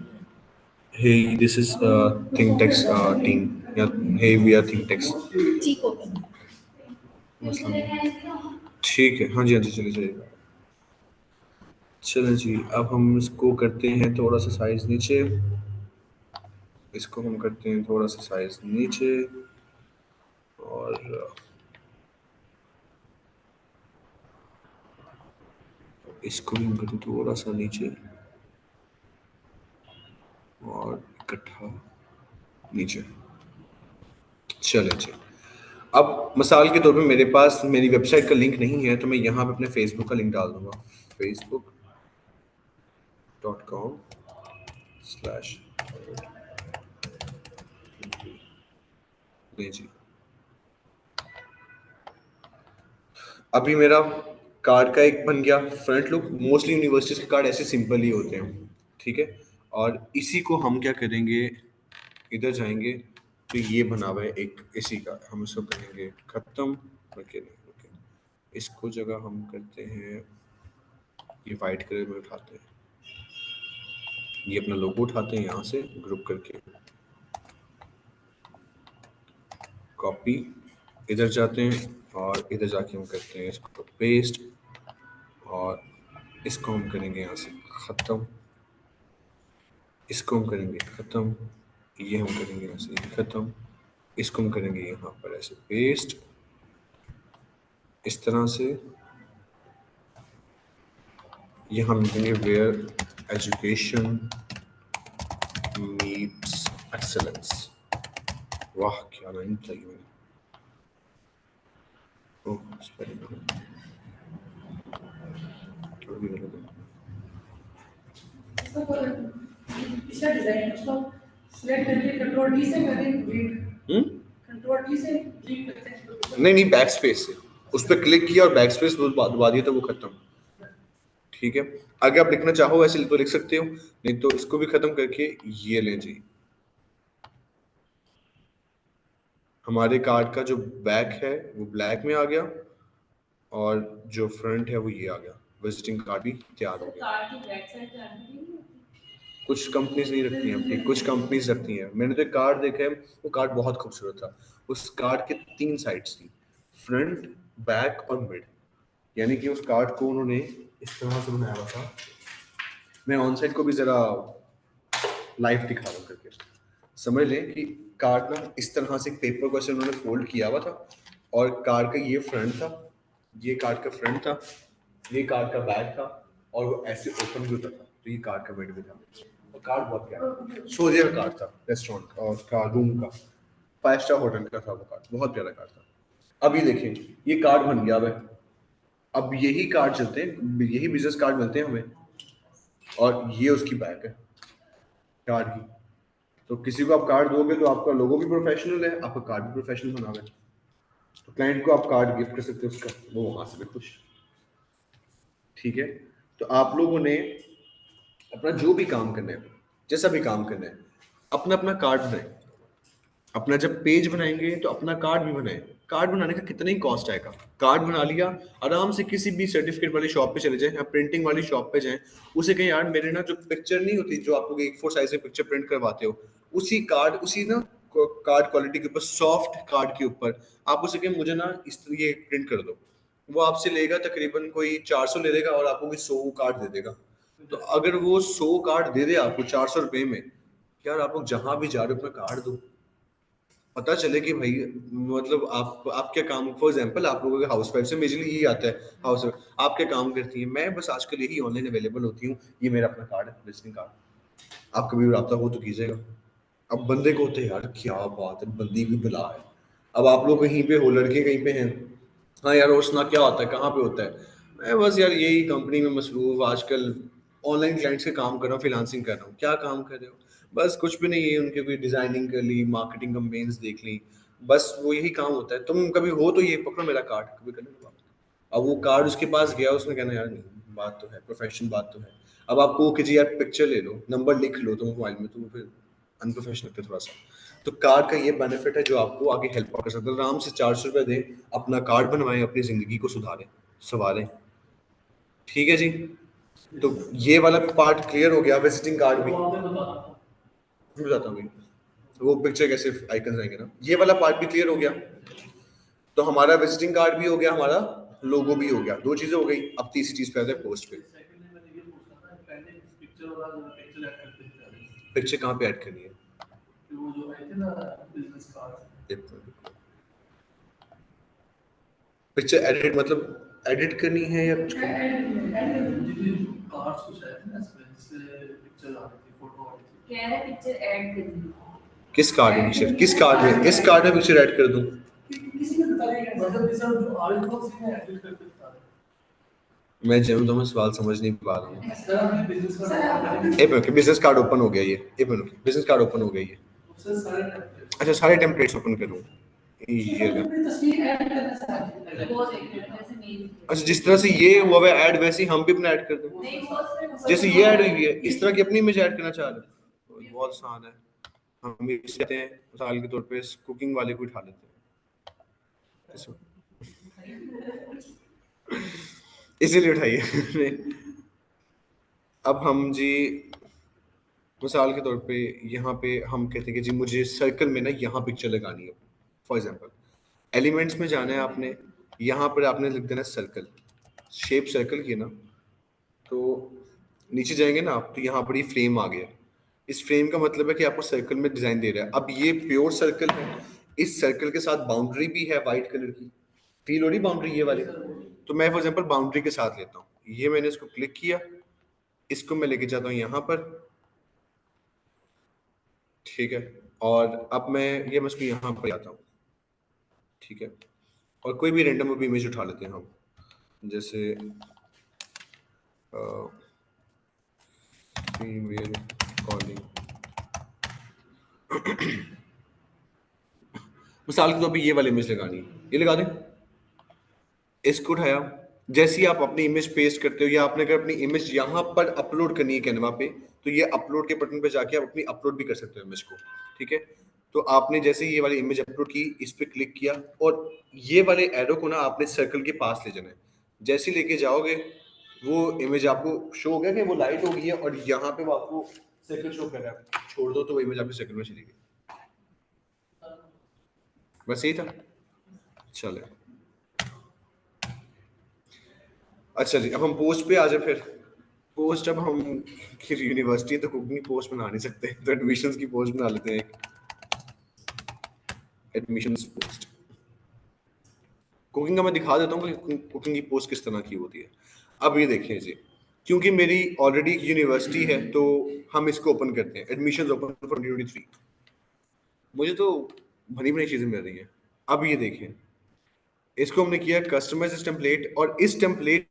Hey, this is ThinkTex team. Yeah, hey, we are ThinkTex. ठीक हो गया। मसला नहीं। ठीक है, हाँ जी हाँ जी, चलिए चलिए। चलें जी, अब हम इसको करते हैं थोड़ा सा साइज नीचे। इसको हम करते हैं थोड़ा सा साइज नीचे, और इसको भी हम करते हैं थोड़ा सा नीचे, और इकट्ठा नीचे। चलें जी। अब मिसाल के तौर पे मेरे पास मेरी वेबसाइट का लिंक नहीं है, तो मैं यहाँ पे अपने फेसबुक का लिंक डाल दूंगा, facebook.com/। नहीं जी, अभी मेरा कार्ड का एक बन गया फ्रंट लुक। मोस्टली यूनिवर्सिटीज के कार्ड ऐसे सिंपल ही होते हैं, ठीक है। और इसी को हम क्या करेंगे, इधर जाएंगे तो ये बना हुआ है एक इसी का, हम इसको करेंगे खत्म। ओके ओके, इसको जगह हम करते हैं, ये वाइट कलर में उठाते हैं, ये अपना लोगो उठाते हैं यहाँ से ग्रुप करके, कॉपी, इधर जाते हैं और इधर जाके हम करते हैं इसको पेस्ट, और इसको हम करेंगे यहाँ से ख़त्म, इसको हम करेंगे ख़त्म, ये हम करेंगे यहाँ से ख़त्म, इसको हम करेंगे यहाँ पर ऐसे पेस्ट, इस तरह से। ये हम लिखेंगे वेयर एजुकेशन मीट्स एक्सेलेंस। वाह क्या लाइन चाहिए मैंने। ओह स्पेलिंग थोड़ी गलत है। इसका डिजाइन उसको सिलेक्ट करके कंट्रोल डी से करें डिलीट। कंट्रोल डी से डिलीट करते हैं। नहीं नहीं, बैक स्पेस से उस पर क्लिक किया और बैक स्पेस दबा दिया तो वो खत्म। ठीक है, आगे आप लिखना चाहो ऐसे तो लिख सकते हो, नहीं तो इसको भी खत्म करके ये लें जी। हमारे कार्ड का जो बैक है वो ब्लैक में आ गया, और जो फ्रंट है वो ये आ गया। विजिटिंग कार्ड भी तैयार हो गया। कार्ड की बैक साइड जानी नहीं। कुछ कंपनीज नहीं रखती हैं अपनी, कुछ कंपनीज रखती हैं। मैंने तो एक कार्ड देखा है, वो कार्ड बहुत खूबसूरत था। उस कार्ड के 3 साइड्स थी, फ्रंट, बैक और मिड। यानी कि उस कार्ड को उन्होंने इस तरह से बनाया हुआ था। मैं ऑन साइड को भी जरा लाइव दिखा रहा हूँ करके, समझ लें कि कार्ड ना इस तरह से पेपर को ऐसे उन्होंने फोल्ड किया हुआ था, और कार्ड का ये फ्रंट था, ये कार्ड का फ्रंट था, ये कार्ड का बैक था, और वो ऐसे ओपन भी होता था, तो ये कार्ड का मिड भी था। और कार्ड बहुत प्यारा सोजिया का कार्ड था, रेस्टोरेंट का और का रूम का 5 स्टार होटल का था वो कार्ड, बहुत प्यारा कार्ड था। अब ये देखें, ये कार्ड बन गया है। अब यही कार्ड चलते हैं, यही बिजनेस कार्ड मिलते हैं हमें, और ये उसकी बैक है कार्ड की। तो किसी को आप कार्ड दोगे तो आपका लोगो भी प्रोफेशनल है, आपका कार्ड भी प्रोफेशनल बना हुआ है, तो क्लाइंट को आप कार्ड गिफ्ट कर सकते हो उसका, वो वहां से भी खुश। ठीक है, तो आप लोगों ने अपना जो भी काम करना है, जैसा भी काम करना है, अपना अपना कार्ड बनाए। अपना जब पेज बनाएंगे तो अपना कार्ड भी बनाए। कार्ड बनाने का कितना ही कॉस्ट आएगा, कार्ड बना लिया, आराम से किसी भी सर्टिफिकेट वाली शॉप पे चले जाएं या प्रिंटिंग वाली शॉप पे जाएं, उसे कहें यार मेरे ना जो पिक्चर नहीं होती जो आप लोग A4 साइज में पिक्चर प्रिंट करवाते हो, उसी कार्ड उसी ना कार्ड क्वालिटी के ऊपर, सॉफ्ट कार्ड के ऊपर आप उसे कहें मुझे ना इस ये प्रिंट कर दो। वो आपसे लेगा तकरीबन कोई 400 ले लेगा और आपको कोई 100 कार्ड दे देगा। तो अगर वो 100 कार्ड दे दे आपको 400 रुपए में, यार आप लोग जहां भी जा रहे हो अपना कार्ड दो, पता चले कि भाई मतलब आप क्या काम, फॉर एग्जांपल आप लोगों के हाउस वाइफ से मेजरली यही आता है, हाउस वाइफ आप क्या काम करती हैं, मैं बस आजकल यही ऑनलाइन अवेलेबल होती हूँ, ये मेरा अपना कार्ड है, विजिटिंग कार्ड, आप कभी भी रब्ता हो तो कीजिएगा। अब बंदे को होते हैं यार क्या बात है, बंदी भी बुला है, अब आप लोग कहीं पे हो, लड़के कहीं पे हैं, हाँ यार और सुना क्या होता है, कहाँ पे होता है, मैं बस यार यही कंपनी में मसरूफ आजकल, ऑनलाइन क्लाइंट्स के काम कर रहा हूँ, फ्रीलांसिंग कर रहा हूँ। क्या काम कर रहे हो? बस कुछ भी नहीं है, उनके कोई डिजाइनिंग कर ली, मार्केटिंग कैंपेन्स देख ली, बस वो यही काम होता है। तुम कभी हो तो ये पकड़ो मेरा कार्ड, कभी करने बात। अब वो कार्ड उसके पास गया, उसने कहना यार नहीं बात तो है, प्रोफेशनल बात तो है। अब आपको कि जी यार पिक्चर ले लो, नंबर लिख लो तुम मोबाइल में, तो फिर अनप्रोफेशनल लगता है थोड़ा सा। तो कार्ड का ये बेनिफिट है जो आपको आगे हेल्प कर सकता है। आराम से 400 रुपये दें, अपना कार्ड बनवाएं, अपनी जिंदगी को सुधारें, संवारें। ठीक है जी, तो ये वाला पार्ट क्लियर हो गया, विजिटिंग कार्ड भी मैं बताता हूँ, वो पिक्चर कैसे आइकन आएंगे ना, ये वाला पार्ट भी क्लियर हो गया। तो हमारा विजिटिंग कार्ड भी हो गया, हमारा लोगो भी हो गया, दो चीजें हो गई। अब तीसरी चीज पे आते हैं, पोस्ट पे। पिक्चर कहाँ पे ऐड करनी है? पिक्चर एडिट मतलब एडिट करनी है या कुछ किस कार्ड में पिक्चर, किस कार्ड में, इस कार्ड में पिक्चर ऐड कर दूं? मैं जब तो मैं सवाल समझ नहीं पा रहा हूँ। एक मिनट, बिजनेस कार्ड ओपन हो गया ये, एक मिनट, बिजनेस कार्ड ओपन हो गया ये। अच्छा सारे टेम्पलेट्स ओपन करूँ ये ना? अच्छा जिस तरह से ये हुआ है ऐड, वैसे ही हम भी अपना ऐड कर दें, जैसे ये ऐड हुई है इस तरह की अपनी इमेज ऐड करना चाह रहे हैं, बहुत आसान है। हम इस लेते हैं मिसाल के तौर पे, इस कुकिंग वाले को उठा लेते हैं, इसीलिए उठाइए। अब हम जी मिसाल के तौर पे यहाँ पे हम कहते हैं कि जी मुझे सर्कल में ना यहाँ पिक्चर लगानी है। फॉर एग्जांपल एलिमेंट्स में जाना है आपने, यहाँ पर आपने लिख देना सर्कल, शेप सर्कल की है ना, तो नीचे जाएंगे ना आप तो यहाँ पर ये फ्रेम आ गया। इस फ्रेम का मतलब है कि आपको सर्कल में डिजाइन दे रहा है। अब ये प्योर सर्कल है, इस सर्कल के साथ बाउंड्री भी है वाइट कलर की, फील हो रही बाउंड्री ये वाली। तो मैं फॉर एग्जांपल बाउंड्री के साथ लेता हूँ, ये मैंने इसको क्लिक किया, इसको मैं लेके जाता हूँ यहाँ पर, ठीक है, और अब मैं इसको यहाँ पर आता हूँ, ठीक है, और कोई भी रैंडम अभी इमेज उठा लेते हैं हम, जैसे फीमेल कॉलिंग, मिसाल के तौर पे ये वाली इमेज लगानी है, ये लगा दें, इसको उठाया, जैसे ही आप अपनी इमेज पेस्ट करते हो या आपने अगर अपनी इमेज यहाँ पर अपलोड करनी है कैनवा पे, तो ये अपलोड के बटन पे जाके आप अपनी अपलोड भी कर सकते हो इमेज को। ठीक है, तो आपने जैसे ही ये वाली इमेज अपलोड की, इस पे क्लिक किया और ये वाले एरो को ना आपने सर्कल के पास ले जाना है। जैसे ही लेके जाओगे वो इमेज आपको शो हो गया कि वो लाइट हो गई है और यहाँ पे वो आपको सर्कल शो कर रहा है, छोड़ दो तो वो इमेज आपके सर्कल में चली गई। बस यही था, चले। अच्छा जी, अब हम पोस्ट पे आ जाए फिर। पोस्ट, अब हम यूनिवर्सिटी है तो कुकिंग की पोस्ट बना नहीं सकते, तो एडमिशंस की पोस्ट बना लेते हैं एक, एडमिशंस पोस्ट। कुकिंग का मैं दिखा देता हूँ कि कुकिंग की पोस्ट किस तरह की होती है। अब ये देखें जी, क्योंकि मेरी ऑलरेडी यूनिवर्सिटी है तो हम इसको ओपन करते हैं, एडमिशंस ओपन फॉर 2023। मुझे तो भरी भरी चीजें मिल रही हैं। अब ये देखें, इसको हमने किया कस्टमाइज टेम्पलेट, और इस टेम्पलेट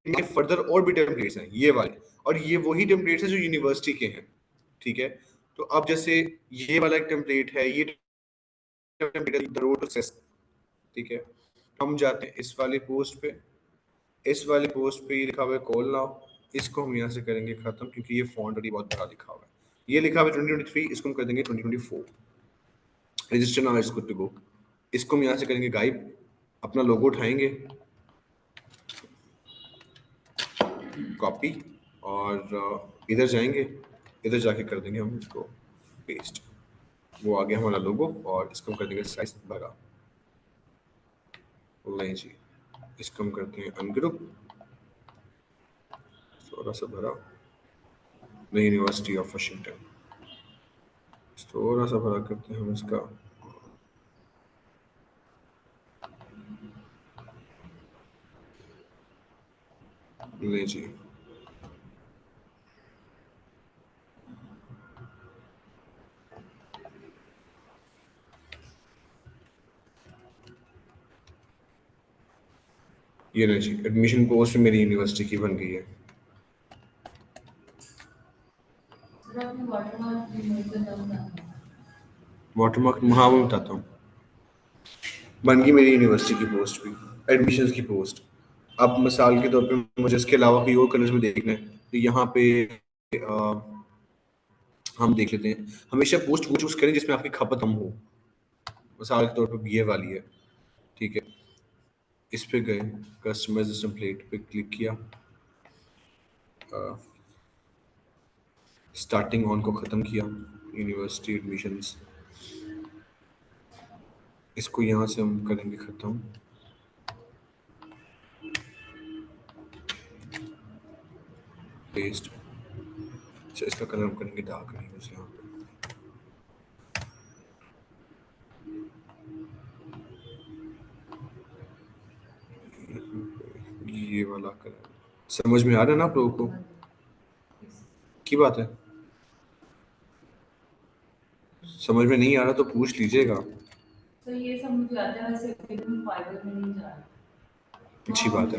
में फर्दर और भी टेम्पलेट्स हैं ये वाले, और ये वही टेम्पलेट्स हैं जो यूनिवर्सिटी के हैं, ठीक है। तो अब जैसे ये वाला एक टेम्पलेट है, ये template the road to success, ठीक है। हम जाते हैं इस वाले पोस्ट पे, इस वाले पोस्ट पे ये लिखा हुआ है कॉल नाउ, इसको हम यहाँ से करेंगे खत्म, क्योंकि ये फॉन्ट अभी बहुत बड़ा लिखा हुआ है, ये लिखा हुआ है 2023, इसको हम कर देंगे 2024, register now is good to go. इसको हम यहाँ से करेंगे गायब, अपना लोगो उठाएंगे, कॉपी, और इधर जाएंगे, इधर जाके कर देंगे हम इसको पेस्ट, वो आ गया हमारा लोगो, और इसको हम कर देंगे साइज बड़ा, नहीं जी, इसको हम करते हैं अनग्रुप, थोड़ा सा भरा, नहीं यूनिवर्सिटी ऑफ वाशिंगटन, थोड़ा सा भरा करते हैं हम इसका, नहीं जी, ये नहीं जी, एडमिशन पोस्ट मेरी यूनिवर्सिटी की बन गई है। वाटरमार्क, हाँ वो बताता हूँ, बन गई मेरी यूनिवर्सिटी की पोस्ट भी, एडमिशन्स की पोस्ट। अब मिसाल के तौर पे मुझे इसके अलावा कोई और कलर्स में देखना है, तो यहाँ पे हम देख लेते हैं, हमेशा पोस्ट वो चूज करें जिसमें आपकी खपत कम हो, मिसाल के तौर पे ये वाली है, ठीक है। इस पे गए, कस्टमाइज टेम्पलेट पे क्लिक किया, स्टार्टिंग ऑन को ख़त्म किया, यूनिवर्सिटी एडमिशन्स, इसको यहाँ से हम करेंगे ख़त्म, पेस्ट, अच्छा इसका कलर हम करेंगे डार्क नहीं बस यहाँ पे, ये वाला कलर समझ में आ रहा है ना आप लोगों को, की बात है, समझ में नहीं आ रहा तो पूछ लीजिएगा, तो ये समझ आता है, वैसे एकदम फाइबर में नहीं जा रहा, अच्छी बात है।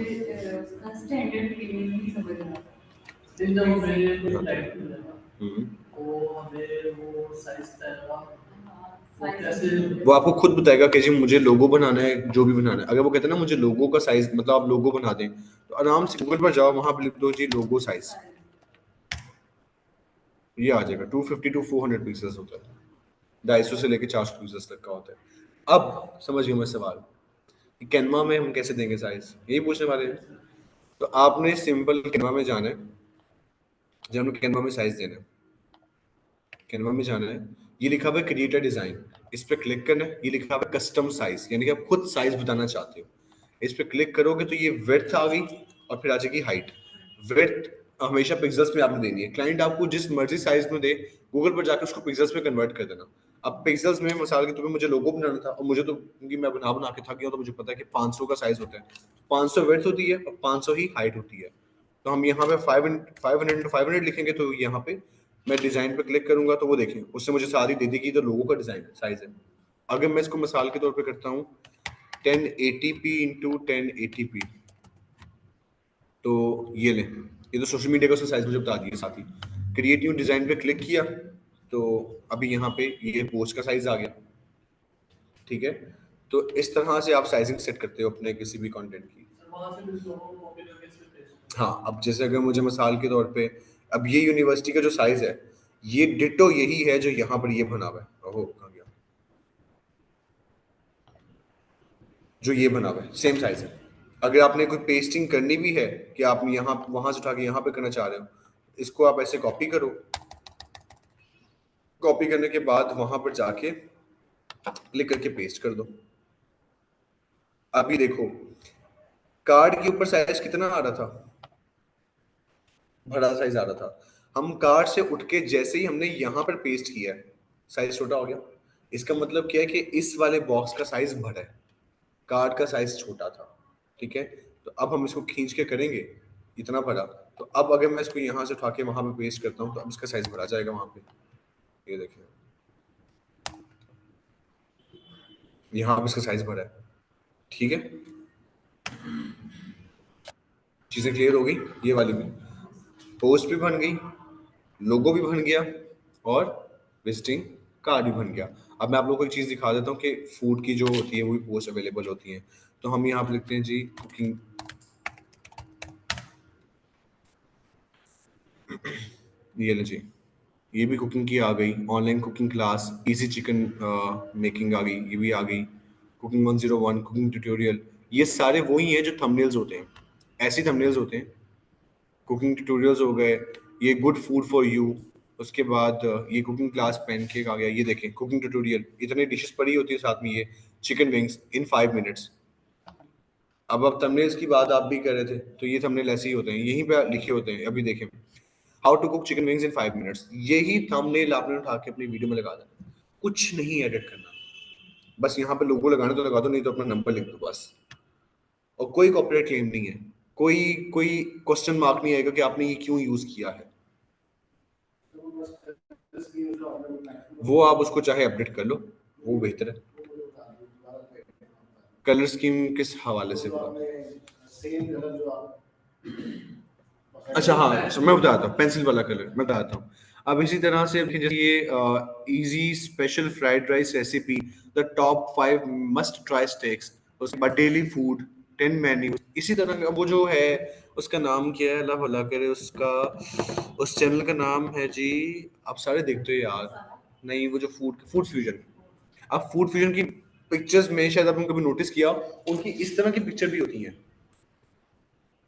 उसका स्टैंडर्ड फीलिंग नहीं समझ आ रहा। हम्म। वो हमें वो साइज तय, वो आपको खुद बताएगा कि जी मुझे लोगो बनाना है, जो भी बनाना है, अगर वो कहते हैं ना मुझे लोगो का साइज, मतलब आप लोगो बना दें, तो आराम से गूगल पर जाओ, वहां पर लिख दो जी लोगो साइज, ये आ जाएगा, 250 टू 400 पिक्सेल्स होता है, 250 से लेके 400 पिक्सेल्स तक का होता है। अब समझ गए मैं सवाल, कैनवा में हम कैसे देंगे साइज, यही पूछने वाले हैं। तो आपने सिंपल कैनवा में जाना है, जब हमें कैनवा में साइज देना है, कैनवा में जाना है, ये लिखा हुआ है क्रिएट अ डिजाइन, इस पे क्लिक करना है, ये लिखा हुआ है कस्टम साइज, यानी कि आप खुद साइज बताना चाहते हो, इस पे क्लिक करोगे तो ये विड्थ आ गई, और फिर आ जाएगी हाइट। विड्थ हमेशा पिक्सेल्स में आपने देनी है, क्लाइंट आपको जिस मर्जी साइज में दे, गूगल पर जाकर उसको पिक्सेल्स में कन्वर्ट कर देना। अब पिक्सेल्स में मिसाल के तौर पे मुझे लोगो बनाना था, और मुझे तो क्योंकि मैं बना बना के थक गया, तो मुझे पता है कि 500 का साइज होता है, 500 विड्थ होती है और 500 ही हाइट होती है। तो हम यहाँ पे 500 लिखेंगे, तो यहाँ पे मैं डिजाइन पे क्लिक करूंगा, तो वो देखें उससे मुझे सारी दे देगी, तो लोगों का डिजाइन साइज है। अगर मैं इसको मिसाल के तौर पे करता हूँ 1080p इंटू 1080p, तो ये लें, ये तो सोशल मीडिया का उसका साइज मुझे बता दिया, साथ ही क्रिएट न्यू डिजाइन पे क्लिक किया, तो अभी यहाँ पे ये पोस्ट का साइज आ गया, ठीक है। तो इस तरह से आप साइजिंग सेट करते हो अपने किसी भी कंटेंट की। हाँ, अब जैसे अगर मुझे मिसाल के तौर पे, अब ये यूनिवर्सिटी का जो साइज है, ये डिटो यही है जो यहाँ पर ये बना हुआ है, ओहो कहाँ गया, जो ये बना हुआ है सेम साइज है। अगर आपने कोई पेस्टिंग करनी भी है कि आप यहाँ वहां से उठा के यहाँ पे करना चाह रहे हो, इसको आप ऐसे कॉपी करो, कॉपी करने के बाद वहां पर जाके क्लिक करके पेस्ट कर दो। अभी देखो कार्ड के ऊपर साइज कितना आ रहा था, बड़ा साइज आ रहा था, हम कार्ड से उठ के जैसे ही हमने यहाँ पर पेस्ट किया है, साइज छोटा हो गया। इसका मतलब क्या है कि इस वाले बॉक्स का साइज बड़ा है, कार्ड का साइज छोटा था, ठीक है। तो अब हम इसको खींच के करेंगे इतना बड़ा, तो अब अगर मैं इसको यहाँ से उठा के वहां पे पेस्ट करता हूँ, तो अब इसका साइज बढ़ा जाएगा वहां पे, ये देखिए यहाँ पे इसका साइज बढ़ा है, ठीक है, चीजें क्लियर हो गई। ये वाली भी पोस्ट भी बन गई, लोगो भी बन गया और विजिटिंग कार्ड भी बन गया। अब मैं आप लोगों को एक चीज दिखा देता हूँ कि फूड की जो होती है वो भी पोस्ट अवेलेबल होती है। तो हम यहाँ पे लिखते हैं जी कुकिंग, ये लो जी, ये भी कुकिंग की आ गई, online cooking class, easy chicken making आ गई, ये भी आ गई, कुकिंग 101, कुकिंग ट्यूटोरियल। ये सारे वही हैं जो थंबनेल्स होते हैं, ऐसे थंबनेल्स होते हैं। कुकिंग ट्यूटोरियल्स हो गए, ये गुड फूड फॉर यू, उसके बाद ये कुकिंग क्लास पैनकेक आ गया। ये देखें कुकिंग ट्यूटोरियल, इतने डिशेस पड़ी होती है साथ में, ये चिकन विंग्स इन 5 मिनट्स। अब थंबनेल्स की बात आप भी कर रहे थे, तो ये थंबनेल ऐसे ही होते हैं, यहीं पे लिखे होते हैं। अभी देखें, how to cook chicken wings in 5 minutes, यही थंबनेल आपने उठा के अपनी वीडियो में लगा देना, कुछ नहीं एडिट करना, बस यहाँ पे लोगो लगाना तो लगा दो, नहीं तो अपना नंबर लिख दो बस। और कोई कॉपीराइट क्लेम नहीं है, कोई कोई क्वेश्चन मार्क नहीं आएगा कि आपने ये क्यों यूज किया है। वो आप उसको चाहे अपडेट कर लो, वो बेहतर है। कलर स्कीम किस हवाले से हुआ? अच्छा हाँ, मैं बताता हूँ, पेंसिल वाला कलर मैं बताता हूँ। अब इसी तरह से जैसे ये easy special fried rice recipe, the top 5 must try stakes, उसके बाद डेली फूड 10 मेन्यू, इसी तरह का वो जो है, उसका नाम क्या है, अल्लाह भला करे उसका, उस चैनल का नाम है जी, आप सारे देखते हो यार, नहीं वो जो फूड फूड फ्यूजन। अब फूड फ्यूजन की पिक्चर्स में शायद आपने कभी नोटिस किया, उनकी इस तरह की पिक्चर भी होती हैं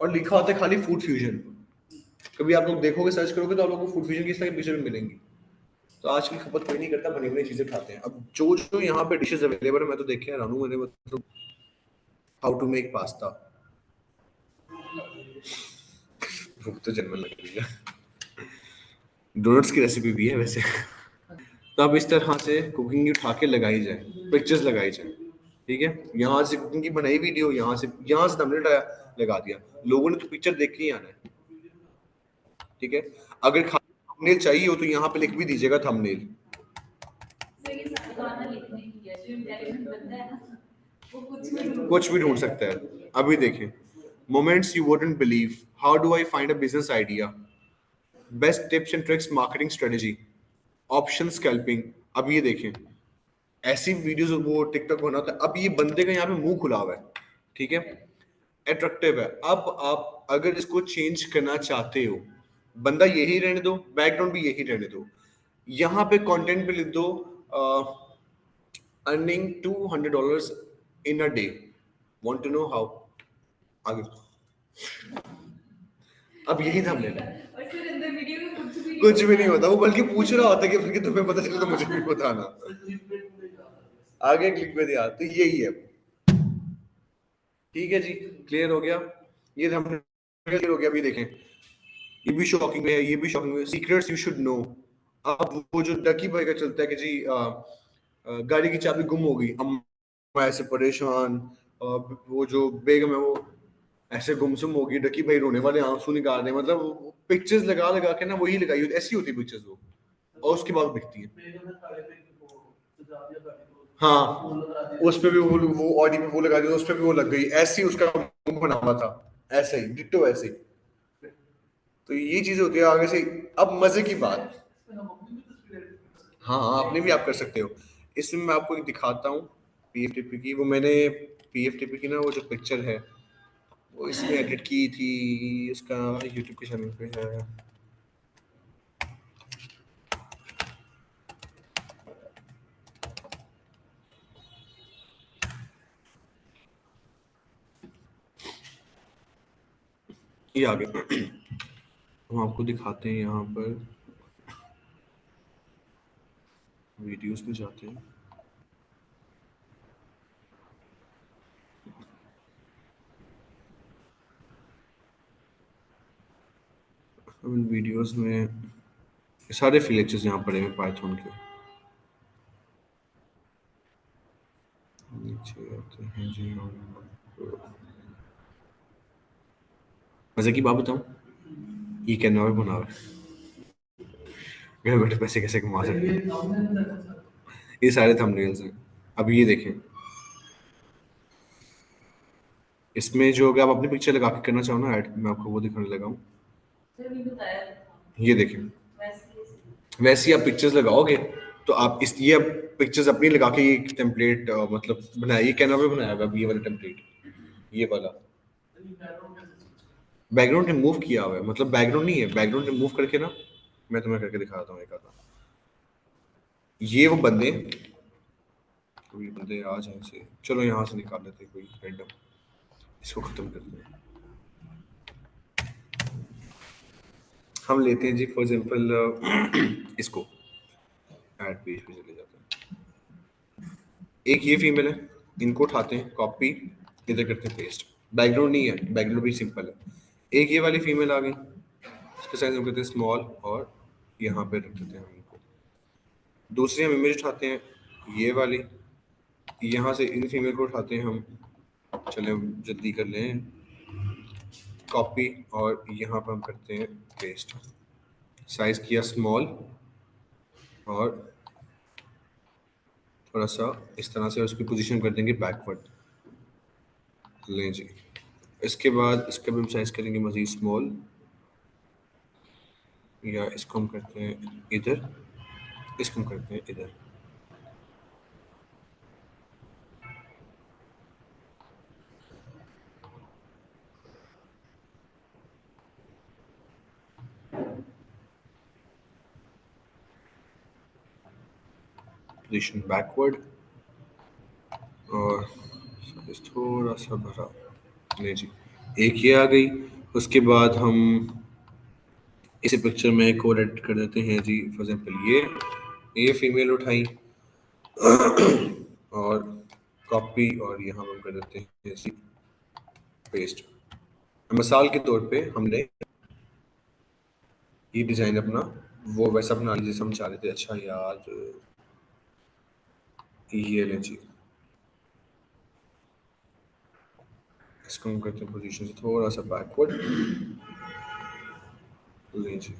और लिखा होता है खाली फूड फ्यूजन। कभी आप लोग देखोगे, सर्च करोगे तो आप लोगों को फूड फ्यूजन की इस तरह की पिक्चर भी मिलेंगी। तो आज की खपत कोई नहीं करता, बनी बनाई चीजें खाते हैं। अब जो जो यहाँ पे डिशेस अवेलेबल है, मैं तो देख के हैरान हूँ, मैंने मतलब हाउ टू मेक पास्ता, भूख तो जन्मन लग रही है। डोनट्स की रेसिपी भी है वैसे। तो अब इस तरह से कुकिंग की उठा के लगाई जाए, पिक्चर्स लगाई जाए, ठीक है। यहाँ से कुकिंग की बनाई वीडियो, यहाँ से थंबनेल लगा दिया, लोगों ने तो पिक्चर देख के ही आना है, ठीक है। अगर थंबनेल चाहिए हो तो यहाँ पे लिख भी दीजिएगा थंबनेल। गाना लिखने की है, जो इंटेलिजेंट बंदा है ना, वो कुछ भी ढूंढ सकता है। अभी देखें, moments you wouldn't believe, how do I find a business idea, best tips and tricks marketing strategy, option scalping. अब ये देखें, ऐसी वीडियोस वो टिकटॉक बनाता है। अब ये बंदे का यहाँ पे मुंह खुला हुआ है, ठीक है, अट्रैक्टिव है। अब आप अगर इसको चेंज करना चाहते हो, बंदा यही रहने दो, बैकग्राउंड भी यही रहने दो, यहाँ पे कंटेंट पे लिख दो earning $200 in a day, want to know how, आगे। अब यही थंबनेल है, और फिर अंदर वीडियो में कुछ भी नहीं होता, वो बल्कि पूछ रहा होता है कि बल्कि तुम्हें पता चले तो मुझे भी बताना। आगे क्लिक पे दिया, तो यही है। ठीक है जी, क्लियर हो गया, ये थंबनेल क्लियर हो गया। अभी देखें, ये भी शॉकिंग है, ये भी शॉकिंग है, सीक्रेट्स यू शुड नो। अब वो जो डकी भाई का चलता है कि जी गाड़ी की चाबी गुम हो गई, अम्मा ऐसे परेशान, वो जो बेगम है वो ऐसे गुमसुम हो गई, डकी भाई रोने वाले आंसू निकाल रहे हैं, मतलब पिक्चर्स लगा लगा के ना वही लगाई होती, ऐसी होती पिक्चर्स वो, और उसके बाद दिखती है। हाँ, उस पे भी वो ऑडी पे वो लगा दी, उस पे भी वो लग गई, ऐसे ही उसका मुंह बना हुआ था, ऐसे ही डिट्टो ऐसे ही। तो ये चीजें होती है आगे से। अब मजे की बात, हाँ हाँ, आपने भी आप कर सकते हो। इसमें मैं आपको एक दिखाता हूँ पीएफटीपी की, वो मैंने पीएफटीपी की ना वो जो पिक्चर है वो इसमें एडिट की थी, इसका यूट्यूब के चैनल पे है। ये आगे हम आपको दिखाते हैं, यहाँ पर वीडियोस में जाते हैं। अब इन वीडियोस में सारे फीचर्स यहाँ पड़े हैं पाइथन के। नीचे आते हैं जी, मजे की बात बताऊं, ये कैनवा पे बना हुआ है, घर बैठे पैसे कैसे कमा सकते हैं। ये सारे थंबनेल्स हैं। अब ये देखें, इसमें जो अगर आप अपनी पिक्चर लगा के करना चाहो ना ऐड, मैं आपको वो दिखाने लगा हूँ। सर भी बताया ये देखिए, वैसे वैसे ही आप पिक्चर्स लगाओगे तो आप इस ये पिक्चर्स अपनी लगा के ये टेम्पलेट मतलब बनाया, ये कैनवा पे बनाया हुआ है ये वाला टेम्पलेट, ये वाला बैकग्राउंड रिमूव किया हुआ है, मतलब बैकग्राउंड नहीं है, बैकग्राउंड रिमूव करके ना मैं तुम्हें करके दिखाता हूँ एक आधा। ये वो बंदे, कोई बंदे आ जाए से, चलो यहाँ से निकाल लेते हैं कोई रैंडम, इसको खत्म करते हैं। हम लेते हैं जी फॉर एग्जांपल इसको, ऐड पेज पे चले जाते हैं। एक ये फीमेल है, इनको उठाते हैं, कॉपी इधर करते हैं पेस्ट, बैकग्राउंड नहीं है, बैकग्राउंड भी सिंपल है। एक ये वाली फीमेल आ गई, इसका साइज हम करते हैं स्मॉल और यहाँ पे रख देते हैं हम इनको। दूसरी हम इमेज उठाते हैं ये वाली, यहाँ से इन फीमेल को उठाते हैं हम, चले हम जल्दी कर लें, कॉपी और यहाँ पर हम करते हैं पेस्ट, साइज किया स्मॉल और थोड़ा सा इस तरह से उसकी पोजीशन कर देंगे बैकवर्ड। लें जी, इसके बाद इसका भी हम साइज करेंगे मजीद स्मॉल, या इसको हम करते हैं इधर, इसको हम करते हैं इधर। पोजीशन बैकवर्ड और साइज थोड़ा सा भरा। नहीं जी, एक ये आ गई। उसके बाद हम इसी पिक्चर में एक और एडिट कर देते हैं जी, फॉर एग्जांपल ये फीमेल उठाई और कॉपी और यहाँ हम कर देते हैं जी पेस्ट। मिसाल के तौर पे हमने ये डिजाइन अपना वो वैसा बना लीजिए, जैसे हम चाह रहे थे। अच्छा यार, ये ले जी, इसको हम करते हैं पोजीशन से थोड़ा सा बैकवर्ड। ले जी,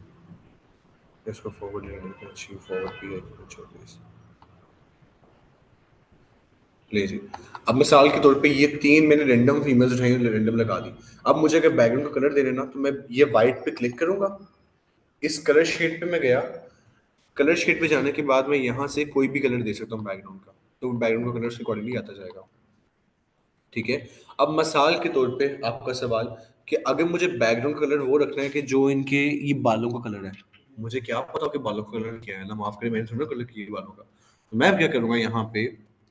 इसको फॉरवर्ड ले लेते हैं, अच्छी फॉरवर्ड भी है कुछ और प्लीज। ले जी, अब मिसाल के तौर पे ये तीन मैंने रैंडम फीमेल्स उठाई और रैंडम लगा दी। अब मुझे अगर बैकग्राउंड का कलर देना ना, तो मैं ये वाइट पे क्लिक करूंगा, इस कलर शेड पे मैं गया, कलर शेड पे जाने के बाद मैं यहाँ से कोई भी कलर दे सकता हूँ बैकग्राउंड का, तो बैकग्राउंड का कलर उसके अकॉर्डिंगली आता जाएगा। ठीक है, अब मसाल के तौर पे आपका सवाल कि अगर मुझे बैकग्राउंड कलर वो रखना है कि जो इनके ये बालों का कलर है, मुझे क्या पता कि बालों का कलर क्या है ना, माफ करें मैंने थोड़ा कलर किया बालों का, तो मैं क्या करूंगा, यहाँ पे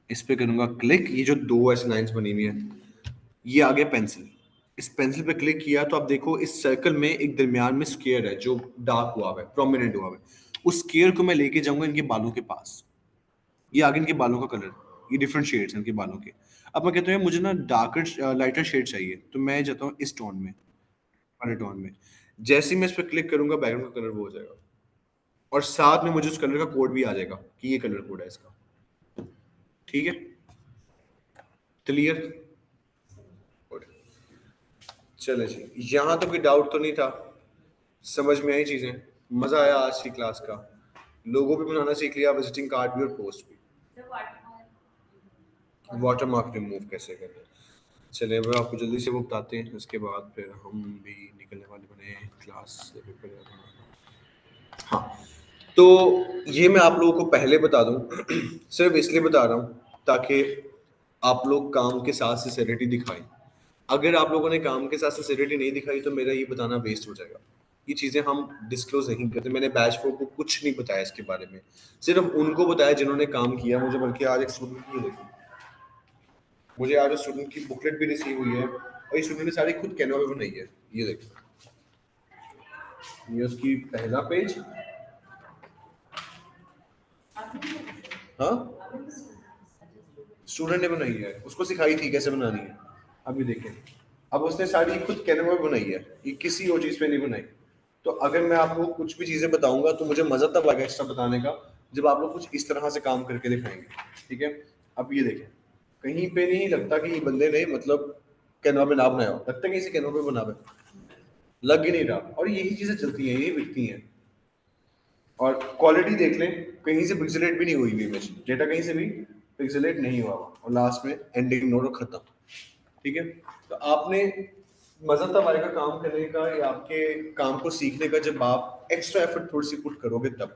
इस पे करूंगा क्लिक, ये जो दो ऐसे लाइंस बनी हुई है, ये आ गया पेंसिल। इस पेंसिल पे क्लिक किया तो आप देखो इस सर्कल में एक दरमियान में स्क्वायर है जो डार्क हुआ हुआ है, प्रोमिनेंट हुआ हुआ है। उस स्क्वायर को मैं लेके जाऊंगा इनके बालों के पास, ये आगे इनके बालों का कलर, ये डिफरेंट शेड्स हैं इनके बालों के। अब मैं कहता हूँ मुझे ना डार्कर लाइटर शेड चाहिए, तो मैं जाता हूँ इस टोन में, वाले टोन में। जैसे ही मैं इस पर क्लिक करूंगा बैकग्राउंड का कलर वो हो जाएगा, और साथ में मुझे उस कलर का कोड भी आ जाएगा कि ये कलर कोड है इसका। ठीक है, क्लियर? चले जी, यहाँ तो कोई डाउट तो नहीं था, समझ में आई चीजें, मजा आया आज की क्लास का, लोगों भी बनाना सीख लिया, विजिटिंग कार्ड भी और पोस्ट भी। वाटर मार्क रिमूव कैसे करें, चलिए मैं आपको जल्दी से वो बताते हैं, उसके बाद फिर हम भी निकलने वाले बने हैं क्लास से। हाँ, तो ये मैं आप लोगों को पहले बता दूं सिर्फ इसलिए बता रहा हूँ ताकि आप लोग काम के साथ सिंसेरिटी दिखाएं। अगर आप लोगों ने काम के साथ सिंसेरिटी नहीं दिखाई तो मेरा ये बताना वेस्ट हो जाएगा। ये चीज़ें हम डिस्क्लोज नहीं करते, मैंने बैच 4 को कुछ नहीं बताया इसके बारे में, सिर्फ उनको बताया जिन्होंने काम किया। मुझे बल्कि आज एक स्टूडेंट की देखी, मुझे आज स्टूडेंट की बुकलेट भी रिसीव हुई है, और ये स्टूडेंट ने सारी खुद कैनवा पे बनाई है। ये देखो, ये उसकी पहला पेज, हाँ स्टूडेंट ने बनाई है, उसको सिखाई थी कैसे बनानी है। अभी देखें, अब उसने सारी खुद कैनवा पे बनाई है, ये किसी और चीज़ पे नहीं बनाई। तो अगर मैं आपको कुछ भी चीज़ें बताऊंगा तो मुझे मज़ा तब आएगा एक्स्ट्रा बताने का जब आप लोग कुछ इस तरह से काम करके दिखाएंगे। ठीक है, अब ये देखें, कहीं पे नहीं लगता कि ये बंदे ने मतलब कैनवा पे ना बनाया हो, लगता है कि इसे कैनवा पे बना हुआ है, लग ही नहीं रहा। और यही चीज़ें चलती हैं, यही बिकती हैं। और क्वालिटी देख लें, कहीं से पिक्सेलेट भी नहीं हुई इमेज, डेटा कहीं से भी पिक्सेलेट नहीं हुआ, और लास्ट में एंडिंग नोट खत्म। ठीक है, तो आपने मजा तब आएगा काम करने का या आपके काम को सीखने का जब आप एक्स्ट्रा एफर्ट थोड़ी सी पुट करोगे तब।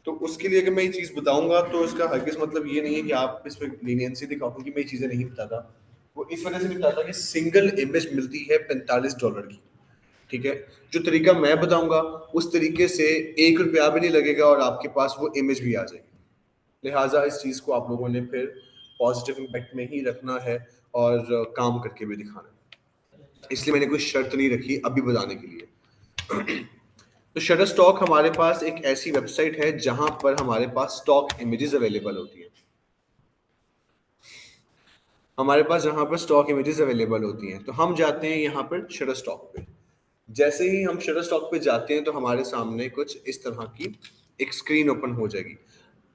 तो उसके लिए अगर मैं ये चीज़ बताऊंगा तो इसका हरगिज़ मतलब ये नहीं है कि आप इस पर लीनियंसी दिखाओ, क्योंकि मैं ये चीज़ें नहीं बताता। वो इस वजह से नहीं बताता कि सिंगल इमेज मिलती है $45 की, ठीक है। जो तरीका मैं बताऊंगा उस तरीके से ₹1 भी नहीं लगेगा और आपके पास वो इमेज भी आ जाएगी। लिहाजा इस चीज़ को आप लोगों ने फिर पॉजिटिव इम्पैक्ट में ही रखना है और काम करके भी दिखाना है। इसलिए मैंने कोई शर्त नहीं रखी अभी बताने के लिए। तो शटर स्टॉक हमारे पास एक ऐसी वेबसाइट है जहां पर हमारे पास स्टॉक इमेजेस अवेलेबल होती हैं। हमारे पास जहां पर स्टॉक इमेजेस अवेलेबल होती हैं तो हम जाते हैं यहाँ पर शटर स्टॉक पे। जैसे ही हम शटर स्टॉक पे जाते हैं तो हमारे सामने कुछ इस तरह की एक स्क्रीन ओपन हो जाएगी।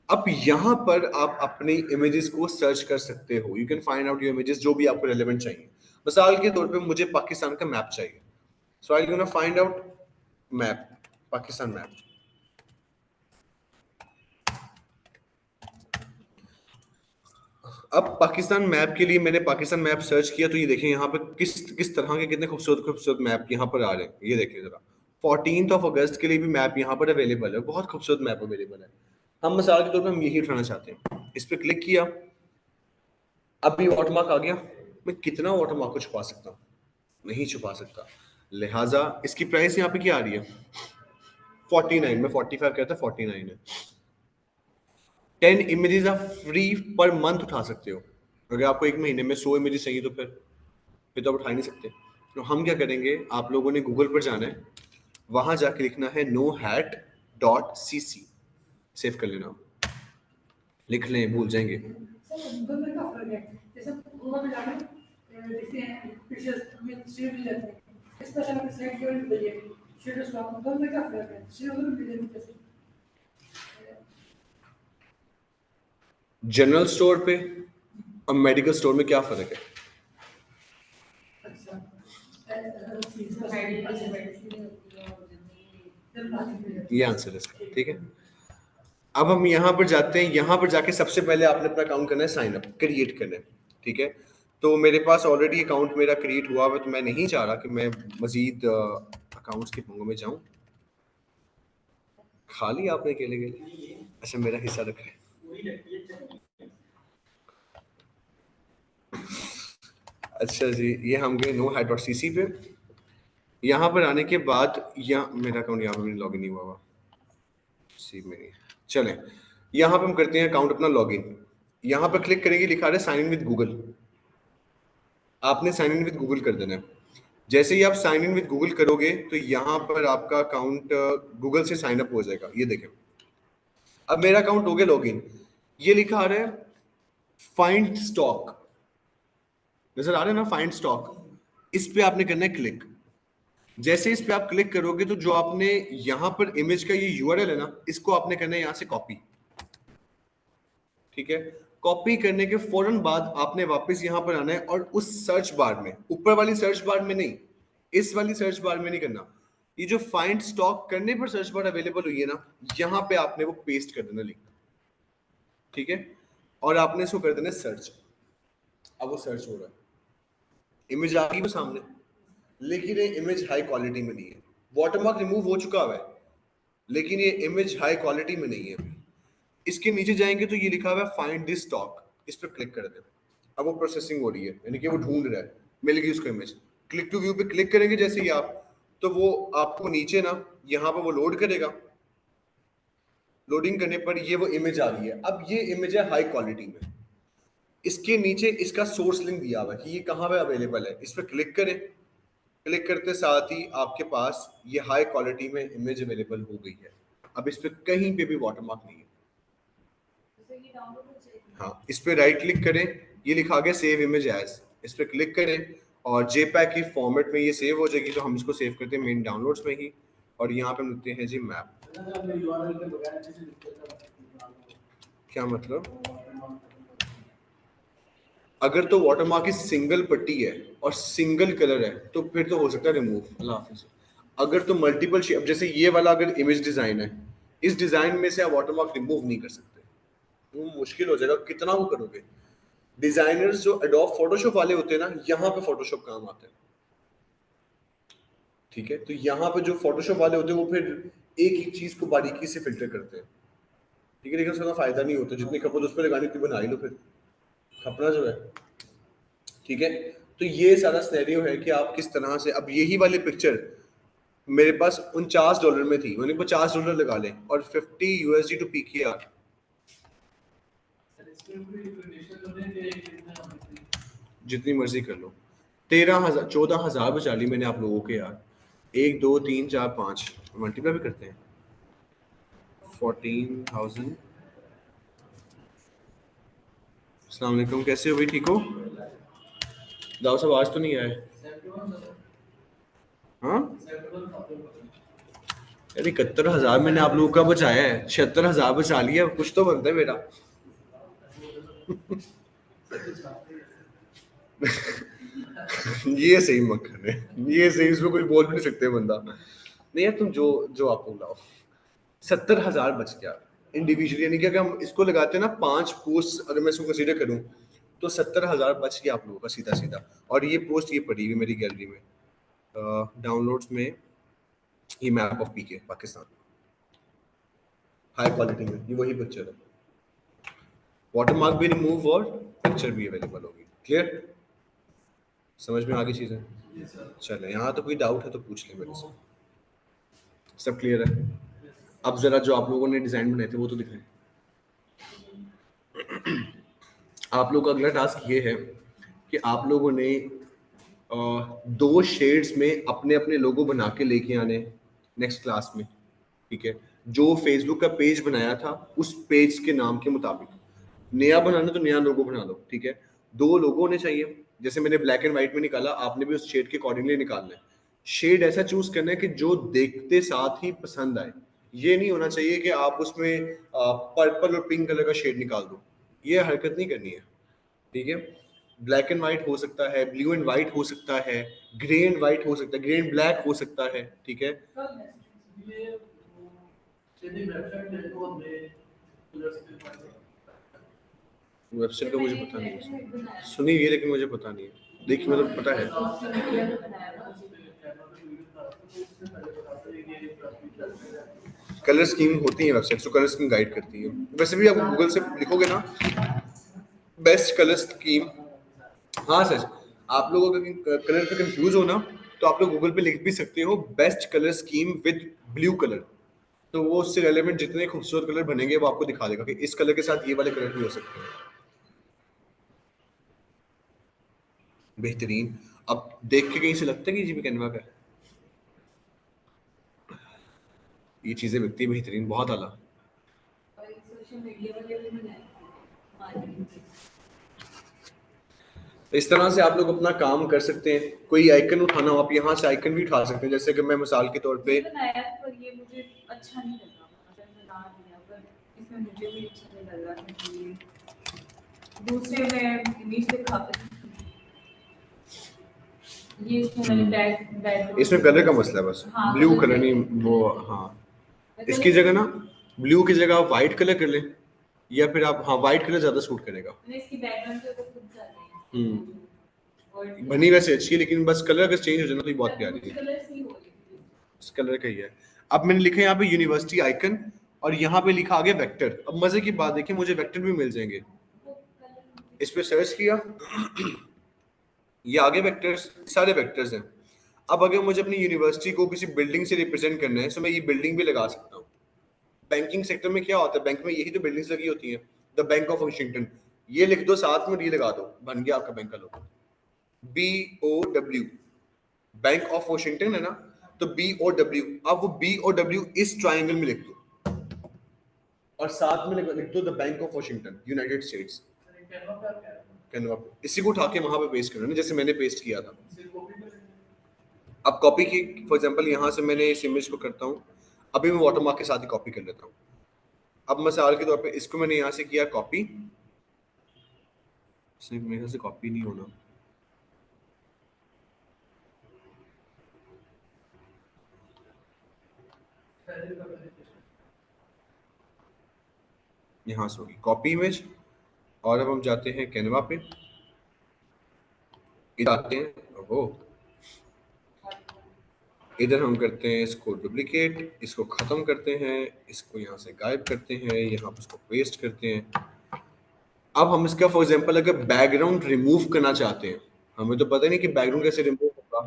अब यहाँ पर आप अपनी इमेजेस को सर्च कर सकते हो। You can find out your images जो भी आपको रेलेवेंट चाहिए। मिसाल के तौर पे मुझे पाकिस्तान का मैप चाहिए, so I gonna find out map, Pakistan map. अब पाकिस्तान मैप के लिए मैंने पाकिस्तान मैप सर्च किया तो ये देखें यहाँ पे किस किस तरह के कितने खूबसूरत खूबसूरत मैप यहाँ पर आ रहे हैं। ये देखें जरा, 14 अगस्त के लिए भी मैप यहाँ पर अवेलेबल है, बहुत खूबसूरत मैप अवेलेबल है। हम मिसाल के तौर पर हम यही उठाना चाहते हैं, इस पर क्लिक किया, अभी वाटरमार्क आ गया। मैं कितना वाटरमार्क को छुपा सकता हूँ? नहीं छुपा सकता। लिहाजा इसकी प्राइस यहाँ पे क्या आ रही है? 49। मैं 45 कहता, 49 है। 10 इमेजेस आप फ्री पर मंथ उठा सकते हो। अगर आपको एक महीने में 100 इमेजेस चाहिए तो फिर तो आप उठा ही नहीं सकते। तो हम क्या करेंगे, आप लोगों ने गूगल पर जाना है, वहां जाके लिखना है nohat.cc। सेव कर लेना, लिख लें, भूल जाएंगे। सर गूगल में क्या फर्क है? जैसे गूगल में जाके देखते हैं पिक्चर्स में शेयर मिल जाते हैं, इस तरह से साइट जो मिल जाती है शेयर स्टॉक। गूगल में क्या फर्क है? शेयर उधर मिल जाती है। जनरल स्टोर पे और मेडिकल स्टोर में क्या फर्क है? अच्छा ये आंसर है इसका, ठीक है। अब हम यहाँ पर जाते हैं, यहाँ पर जाके सबसे पहले आपने अपना अकाउंट करना है, साइन अप क्रिएट करना है, ठीक है। तो मेरे पास ऑलरेडी अकाउंट मेरा क्रिएट हुआ हुआ, तो मैं नहीं चाह रहा कि मैं मजीद अकाउंट्स के पंगों में जाऊं। खाली आपने अकेले के लिए? अच्छा, मेरा हिस्सा रखा है। अच्छा जी, ये हम गए nohat.cc पे। यहाँ पर आने के बाद यहाँ मेरा अकाउंट यहाँ पर लॉगिन नहीं हुआ हुआ, सी में नहीं। चलें, यहाँ पे हम करते हैं अकाउंट अपना लॉगिन। यहाँ पर क्लिक करेंगे, लिखा रहा है साइन इन विद गूगल। आपने साइन इन विद गूगल कर देना है। जैसे ही आप साइन इन विद गूगल करोगे तो यहाँ पर आपका अकाउंट गूगल से साइन अप हो जाएगा। ये देखें, अब मेरा अकाउंट हो गया लॉगिन। ये लिखा आ रहा है फाइंड स्टॉक, नजर आ रहा है ना, फाइंड स्टॉक। इस पे आपने करना है क्लिक। जैसे इस पे आप क्लिक करोगे तो जो आपने यहां पर इमेज का ये यूआरएल है ना, इसको आपने करना है यहां से कॉपी, ठीक है। कॉपी करने के फौरन बाद आपने वापस यहां पर आना है और उस सर्च बार में, ऊपर वाली सर्च बार में नहीं, इस वाली सर्च बार में नहीं करना, ये जो फाइंड स्टॉक करने पर सर्च बार अवेलेबल हुई है ना, यहां पे आपने वो पेस्ट कर देना लिंक, ठीक है। और आपने इसको कर देना सर्च। अब वो सर्च हो रहा है, इमेज आ गई वो सामने, लेकिन ये इमेज हाई क्वालिटी में नहीं है। वाटरमार्क रिमूव हो चुका हुआ है, लेकिन ये इमेज हाई क्वालिटी में नहीं है। इसके नीचे जाएंगे तो ये लिखा हुआ है फाइंड दिस स्टॉक, इस पर क्लिक कर दें। अब वो प्रोसेसिंग हो रही है, यानी कि वो ढूंढ रहा है, मिल गई उसको इमेज। क्लिक टू व्यू पे क्लिक करेंगे जैसे ही आप, तो वो आपको नीचे ना यहाँ पर वो लोड करेगा। लोडिंग करने पर ये वो इमेज आ रही है। अब ये इमेज है हाई क्वालिटी में, इसके नीचे इसका सोर्स लिंक दिया हुआ है कि ये कहाँ पे अवेलेबल है। इस पर क्लिक करें, क्लिक करते साथ ही आपके पास ये हाई क्वालिटी में इमेज अवेलेबल हो गई है। अब इस पर कहीं पे भी वाटरमार्क नहीं है। हाँ, इस पर राइट क्लिक करें, ये लिखा गया सेव इमेज एज, इस पर क्लिक करें और जेपैग की फॉर्मेट में ये सेव हो जाएगी। तो हम इसको सेव करते हैं मेन डाउनलोड्स में ही, और यहाँ पे लिखते हैं जी मैप। क्या मतलब? अगर तो वाटरमार्क की सिंगल पट्टी है और सिंगल कलर है तो फिर तो हो सकता है रिमूव। अल्लाह हाफिज़। अगर तो मल्टीपल शेप, जैसे ये वाला अगर इमेज डिजाइन है, इस डिजाइन में से आप वाटरमार्क रिमूव नहीं कर सकते, वो मुश्किल हो जाएगा, कितना वो करोगे। डिजाइनर्स जो एडोब फोटोशॉप वाले होते हैं ना, यहाँ पे फोटोशॉप काम आते हैं, ठीक है। तो यहाँ पे जो फोटोशॉप वाले होते हैं वो फिर एक एक चीज को बारीकी से फिल्टर करते हैं, ठीक है, लेकिन उसका फायदा नहीं होता। जितनी खपत उस पर लगानी उतनी बना ही लो फिर, खपना जो है, ठीक है। तो ये सारा सिनेरियो है कि आप किस तरह से, अब यही वाली पिक्चर मेरे पास $49 में थी, मैंने $50 लगा ले और $50 टू PKR, जितनी मर्जी कर लो। 13,000 14,000 बचा ली मैंने आप लोगों के यार। 1 2 3 4 5 मल्टीप्लाई भी करते हैं। 14,000। अस्सलाम वालेकुम, कैसे हो भाई, ठीक हो? दाऊ साहब आज तो नहीं आए? हाँ यार 71,000 मैंने आप लोगों का बचाया है, 76,000 बचा लिया, कुछ तो बनता है मेरा। ये सही मक्खन है, ये सही, इसमें कुछ बोल भी नहीं सकते बंदा। नहीं यार तुम जो जो आपको लाओ, 70,000 बच गया इंडिविजुअली, यानी कि अगर हम इसको लगाते हैं ना 5 पोस्ट, अगर मैं इसको कंसीडर करूं तो 70,000 बच गया आप लोगों का सीधा सीधा। और ये पोस्ट ये पड़ी हुई मेरी गैलरी में, डाउनलोड्स में, ये map of PK Pakistan, high quality में, ये वही पिक्चर है, वाटरमार्क भी रिमूव और पिक्चर भी अवेलेबल होगी। क्लियर, समझ में आ गई चीज़ें? चले, यहाँ तो कोई डाउट है तो पूछ ले मेरे से। सब क्लियर है? अब जरा जो आप लोगों ने डिजाइन बनाए थे वो तो दिखाएं। आप लोग का अगला टास्क ये है कि आप लोगों ने 2 शेड्स में अपने अपने लोगो बना के लेके आने नेक्स्ट क्लास में, ठीक है। जो फेसबुक का पेज बनाया था उस पेज के नाम के मुताबिक, नया बनाना तो नया लोगो बना लो, ठीक है। 2 लोगो होने चाहिए, जैसे मैंने ब्लैक एंड व्हाइट में निकाला, आपने भी उस शेड के अकॉर्डिंगली निकालना है। शेड ऐसा चूज करना है कि जो देखते साथ ही पसंद आए। ये नहीं होना चाहिए कि आप उसमें पर्पल और पिंक कलर का शेड निकाल दो, ये हरकत नहीं करनी है, ठीक है। ब्लैक एंड व्हाइट हो सकता है, ब्लू एंड व्हाइट हो सकता है, ग्रे एंड व्हाइट हो सकता है, ग्रे एंड ब्लैक हो सकता है, ठीक है। वेबसाइट का मुझे पता नहीं है, सुनी है लेकिन मुझे पता नहीं है, देखिए मतलब पता है। कलर स्कीम होती है वेबसाइट, तो कलर स्कीम गाइड करती है। वैसे भी आप गूगल से लिखोगे ना बेस्ट कलर स्कीम, हाँ सच, आप लोग अगर कलर पे कंफ्यूज हो ना तो आप लोग गूगल पे लिख भी सकते हो best colour scheme with blue colour, तो वो उससे रेलेवेंट जितने खूबसूरत कलर बनेंगे वो आपको दिखा देगा कि इस कलर के साथ ये वाले कलर भी हो सकते हैं। बेहतरीन। अब देख के कहीं से लगता है कि जी भी कैनवा का है, ये चीजें बिकती है बेहतरीन, बहुत आला। और सोशल मीडिया वाले भी बनाए। तो इस तरह से आप लोग अपना काम कर सकते हैं। कोई आइकन उठाना हो आप यहाँ से आइकन भी उठा सकते हैं, जैसे कि मैं मिसाल के तौर पे बनाया पर ये मुझे अच्छा नहीं लगा, अगर मैं ना दिया पर इसमें मुझे भी अच्छा नहीं लग रहा था कि दूसरे में इमेज दिखा पे ये इसमें मैंने बैक इसमें कलर का मसला है बस, हाँ, ब्लू कलर कलर नहीं में- वो, हाँ इसकी जगह ना ब्लू की जगह आप व्हाइट कलर कर लें, या फिर आप, हाँ व्हाइट कलर ज्यादा सूट करेगा। मैंने इसकी बैकग्राउंड पे तो खुद जाने हम्म, बनी वैसे अच्छी है लेकिन बस कलर अगर चेंज हो जाए ना तो ये बहुत प्यारी है। कलर सी हो रही थी। इस कलर का ही है। अब मैंने लिखा है यहाँ पे यूनिवर्सिटी आइकन और यहाँ पे लिखा आगे वेक्टर। अब मजे की बात देखिए मुझे वेक्टर भी मिल जाएंगे, इस पे सर्च किया ये आगे वेक्टर्स, सारे वेक्टर्स हैं। अब अगर मुझे अपनी यूनिवर्सिटी को किसी बिल्डिंग से रिप्रेजेंट करना है तो मैं ये बिल्डिंग भी लगा सकता हूँ। बैंकिंग सेक्टर में क्या होता है, बैंक में यही तो बिल्डिंग्स लगी होती हैं, द बैंक ऑफ वाशिंगटन, ये लिख दो साथ में, ये लगा दो, बन गया आपका बैंक का लोगो, BOW, बैंक ऑफ वाशिंगटन है ना, तो BOW, अब वो BOW इस ट्राइंगल में लिख दो और साथ में लिख दो the bank of Washington United states, Canva पे। इसी को उठा के वहां पे पेस्ट करना, जैसे मैंने पेस्ट किया था। अब कॉपी की, फॉर एग्जांपल यहाँ से मैंने इस इमेज को करता हूँ, अभी मैं वाटरमार्क के साथ ही कॉपी कर लेता हूँ। अब मिसाल के तौर पे इसको मैंने यहाँ से किया कॉपी, मेरे से कॉपी नहीं होना, यहाँ से होगी कॉपी इमेज। और अब हम जाते हैं कैनवा पे, इधर आते हैं, वो इधर हम करते हैं इसको डुप्लीकेट, इसको खत्म करते हैं, इसको यहाँ से गायब करते हैं, यहाँ पर इसको पेस्ट करते हैं। अब हम इसका फॉर एग्जांपल अगर बैकग्राउंड रिमूव करना चाहते हैं, हमें तो पता नहीं कि बैकग्राउंड कैसे रिमूव होगा,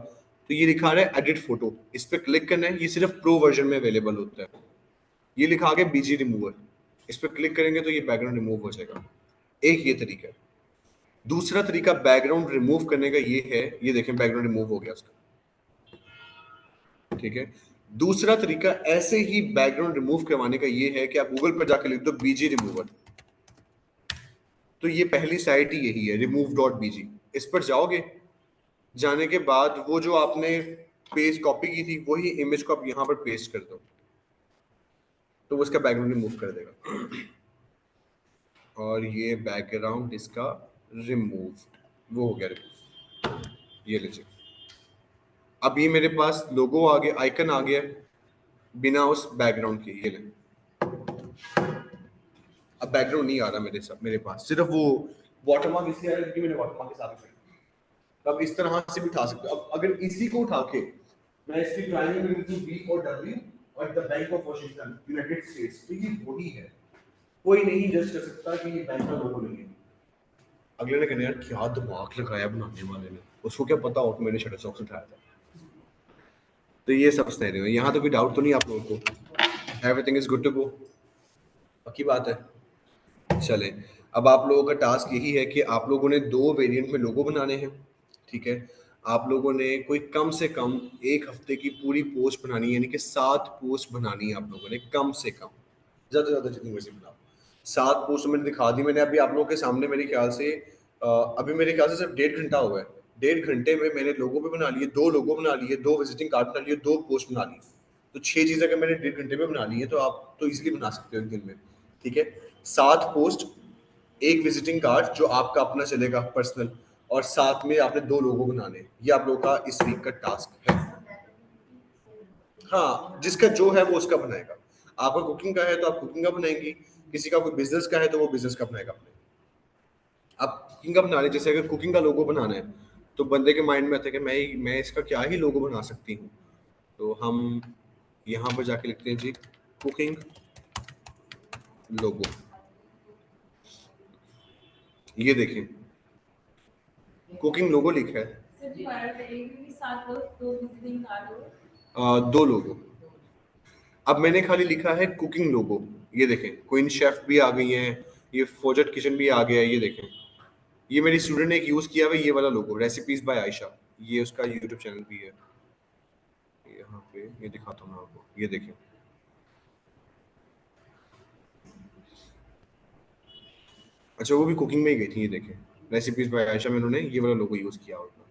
तो ये लिखा रहा है एडिट फोटो, इस पर क्लिक करना है। ये सिर्फ प्रो वर्जन में अवेलेबल होता है। ये लिखा आगे बीजी रिमूवर, इस पर क्लिक करेंगे तो ये बैकग्राउंड रिमूव हो जाएगा। एक ये तरीका है। दूसरा तरीका बैकग्राउंड रिमूव करने का ये है, ये देखें बैकग्राउंड रिमूव हो गया उसका, ठीक है। दूसरा तरीका ऐसे ही बैकग्राउंड रिमूव करवाने का ये है कि आप गूगल पर जाकर लिख दो बीजी रिमूवर, तो ये पहली साइट ही यही है remove.bg। इस पर जाओगे, जाने के बाद वो जो आपने पेज कॉपी की थी वही इमेज को आप यहाँ पर पेस्ट कर दो, तो वो इसका बैकग्राउंड रिमूव कर देगा। और ये बैकग्राउंड इसका रिमूव, वो हो गया रिमूव। ये लीजिए, अब ये मेरे पास लोगो आ गया, आइकन आ गया बिना उस बैकग्राउंड के। ये ले, अब बैकग्राउंड नहीं आ रहा मेरे पास, सिर्फ वो वाटरमार्क इसलिए आ रहा है क्योंकि मैंने वाटरमार्क के साथ किया। अब इस तरह से भी उठा सकते हो। अब अगर इसी को उठा के मैं इसकी ट्रायंगल इनटू बी और डब्ल्यू और the bank of Washington United states, तो ये वही है, कोई नहीं जज कर सकता कि ये बैंक का लोगो नहीं है। अगले ने कहना यार क्या दिमाग लगाया बनाने वाले ने, उसको क्या पता हो कि मैंने शटरस्टॉक उठाया था। तो ये सब स्टेरियो है। यहाँ तो कोई डाउट तो नहीं आप लोगों को? Everything is good to go? पक्की बात है। चले, अब आप लोगों का टास्क यही है कि आप लोगों ने 2 वेरिएंट में लोगो बनाने हैं, ठीक है। आप लोगों ने कोई कम से कम 1 हफ्ते की पूरी पोस्ट बनानी है, यानी कि 7 पोस्ट बनानी है आप लोगों ने, कम से कम, ज़्यादा से ज़्यादा जितनी मर्जी बनाओ। 7 पोस्ट मैंने दिखा दी, मैंने अभी आप लोगों के सामने मेरे ख्याल से अभी मेरे ख्याल से सिर्फ 1.5 घंटा हुआ है। 1.5 घंटे में मैंने लोगो भी बना लिए, 2 लोगो बना लिए, 2 विजिटिंग कार्ड बना लिए, 2 पोस्ट बना ली। तो 6 चीज़ें अगर मैंने 1.5 घंटे में बना ली है तो आप तो इजीली बना सकते हो एक दिन में, ठीक है। 7 पोस्ट, 1 विजिटिंग कार्ड जो आपका अपना चलेगा पर्सनल, और साथ में आपने 2 लोगो बनाने। ये आप लोगों का इस वीक का टास्क है। हाँ, जिसका जो है वो उसका बनाएगा। आपका कुकिंग का है तो आप कुकिंग का बनाएंगी, किसी का कोई बिजनेस का है तो वो बिजनेस का बनाएगा अपने। आप कुकिंग का बना रहे, जैसे अगर कुकिंग का लोगो बनाना है तो बंदे के माइंड में आता है कि मैं इसका क्या ही लोगो बना सकती हूँ, तो हम यहाँ पर जाके लिखते हैं जी कुकिंग लोगो। ये देखें कुकिंग लोगो लिखा है, सर जी हमारा करेंगे कि 7 लोग 2 विजिटिंग कार्ड हो। 2 लोगो। अब मैंने खाली लिखा है कुकिंग लोगो। ये देखें क्वीन शेफ भी आ गई हैं, ये फोजट किचन भी आ गया है। ये देखें, ये मेरी स्टूडेंट ने एक यूज किया हुआ ये वाला लोगो, रेसिपीज बाय आयशा, ये उसका यूट्यूब चैनल भी है। यहाँ पे ये दिखाता हूँ आपको, ये देखें। अच्छा वो भी कुकिंग में ही गई थी। ये देखें रेसिपीज बाय आयशा में उन्होंने ये वाला लोगो यूज किया होगा,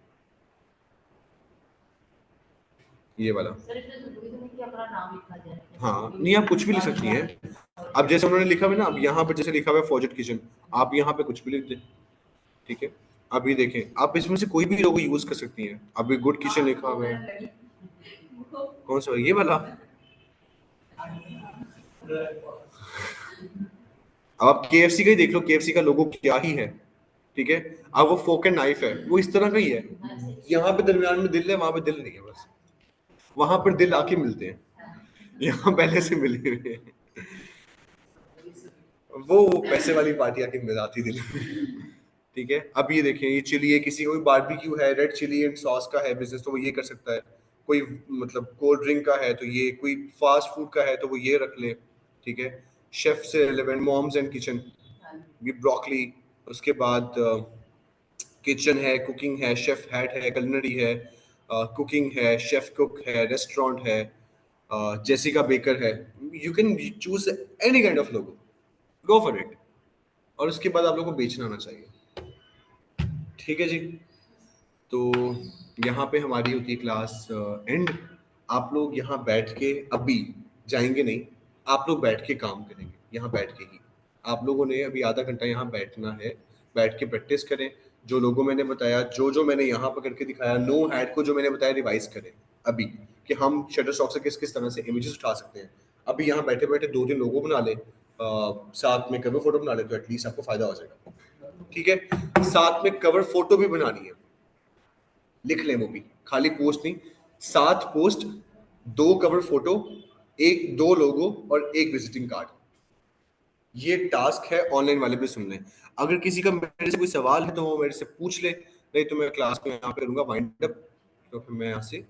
ये वाला। हाँ नहीं, आप कुछ भी लिख सकती हैं। अब जैसे उन्होंने लिखा हुआ है ना, अब यहाँ पर जैसे लिखा हुआ है फोजट किचन, आप यहाँ पे कुछ भी लिख दें, ठीक है। अभी देखें आप इसमें से कोई भी लोगो यूज कर सकती हैं। अभी गुड किचन लिखा हुआ है, कौन सा ये वाला। अब आप KFC का ही देख लो, KFC का लोगो क्या ही है, ठीक है। अब वो फोक एंड नाइफ है, वो इस तरह का ही है, यहाँ पे दरमियान में दिल है, वहां पे दिल नहीं है, बस वहां पर दिल आके मिलते हैं, यहाँ पहले से मिले हुए हैं। वो पैसे वाली पार्टी आके मिलाती दिल, ठीक है। अब ये देखें, ये चिली है, किसी को भी बारबेक्यू है, रेड चिली एंड सॉस का है बिजनेस तो वो ये कर सकता है। कोई मतलब कोल्ड ड्रिंक का है तो ये, कोई फास्ट फूड का है तो वो ये रख ले, ठीक है। शेफ से रिलेवेंट मॉम्स एंड किचन, ये ब्रोकली, उसके बाद किचन है, कुकिंग है, शेफ हैट है, कलिनरी है, कुकिंग है, शेफ कुक है, रेस्टोरेंट है, जेसिका बेकर है। You can choose any kind of logo, go for it. और उसके बाद आप लोगों को बेचना आना चाहिए, ठीक है जी। तो यहाँ पे हमारी होती है क्लास एंड। आप लोग यहाँ बैठ के अभी जाएंगे नहीं, आप लोग बैठ के काम करेंगे यहाँ बैठ के ही। आप लोगों ने अभी आधा घंटा यहाँ बैठना है, बैठ के प्रैक्टिस करें। जो लोगों मैंने बताया, जो मैंने यहाँ पर करके दिखाया, नो हैड को जो मैंने बताया रिवाइज करें अभी, कि हम शटरस्टॉक से किस किस तरह से इमेजेस उठा सकते हैं। अभी यहाँ बैठे बैठे 2-3 लोगों बना ले, साथ में कवर फोटो बना ले, तो एटलीस्ट आपको फायदा हो जाएगा, ठीक है। साथ में कवर फोटो भी बनानी है, लिख लें वो भी, खाली पोस्ट नहीं, 7 पोस्ट, 2 कवर फोटो, 2 लोगो और 1 विजिटिंग कार्ड। ये टास्क है, ऑनलाइन वाले भी सुन लें। अगर किसी का मेरे से कोई सवाल है तो वो मेरे से पूछ ले, नहीं तो मैं क्लास को यहाँ पे करूँगा वाइंड अप, तो फिर मैं यहाँ से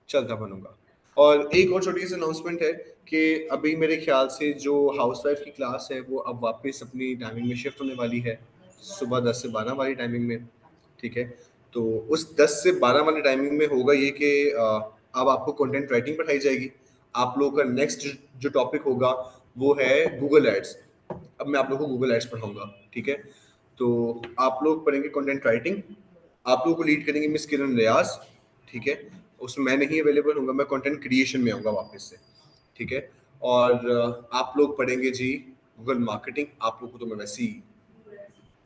चलता बनूंगा। और एक और छोटी सी अनाउंसमेंट है कि अभी मेरे ख्याल से जो हाउसवाइफ की क्लास है वो अब वापस अपनी टाइमिंग में शिफ्ट होने वाली है, सुबह 10 से 12 वाली टाइमिंग में, ठीक है। तो उस 10 से 12 वाली टाइमिंग में होगा ये कि अब आपको कंटेंट राइटिंग पढ़ाई जाएगी। आप लोगों का नेक्स्ट जो टॉपिक होगा वो है गूगल एड्स। अब मैं आप लोगों को गूगल एड्स पढ़ाऊंगा, ठीक है। तो आप लोग पढ़ेंगे कंटेंट राइटिंग, आप लोगों को लीड करेंगे मिस किरण रियाज, ठीक है। उसमें मैं नहीं अवेलेबल होऊंगा, मैं कंटेंट क्रिएशन में आऊँगा वापस से, ठीक है। और आप लोग पढ़ेंगे जी गूगल मार्केटिंग। आप लोग को तो मैं वैसे ही,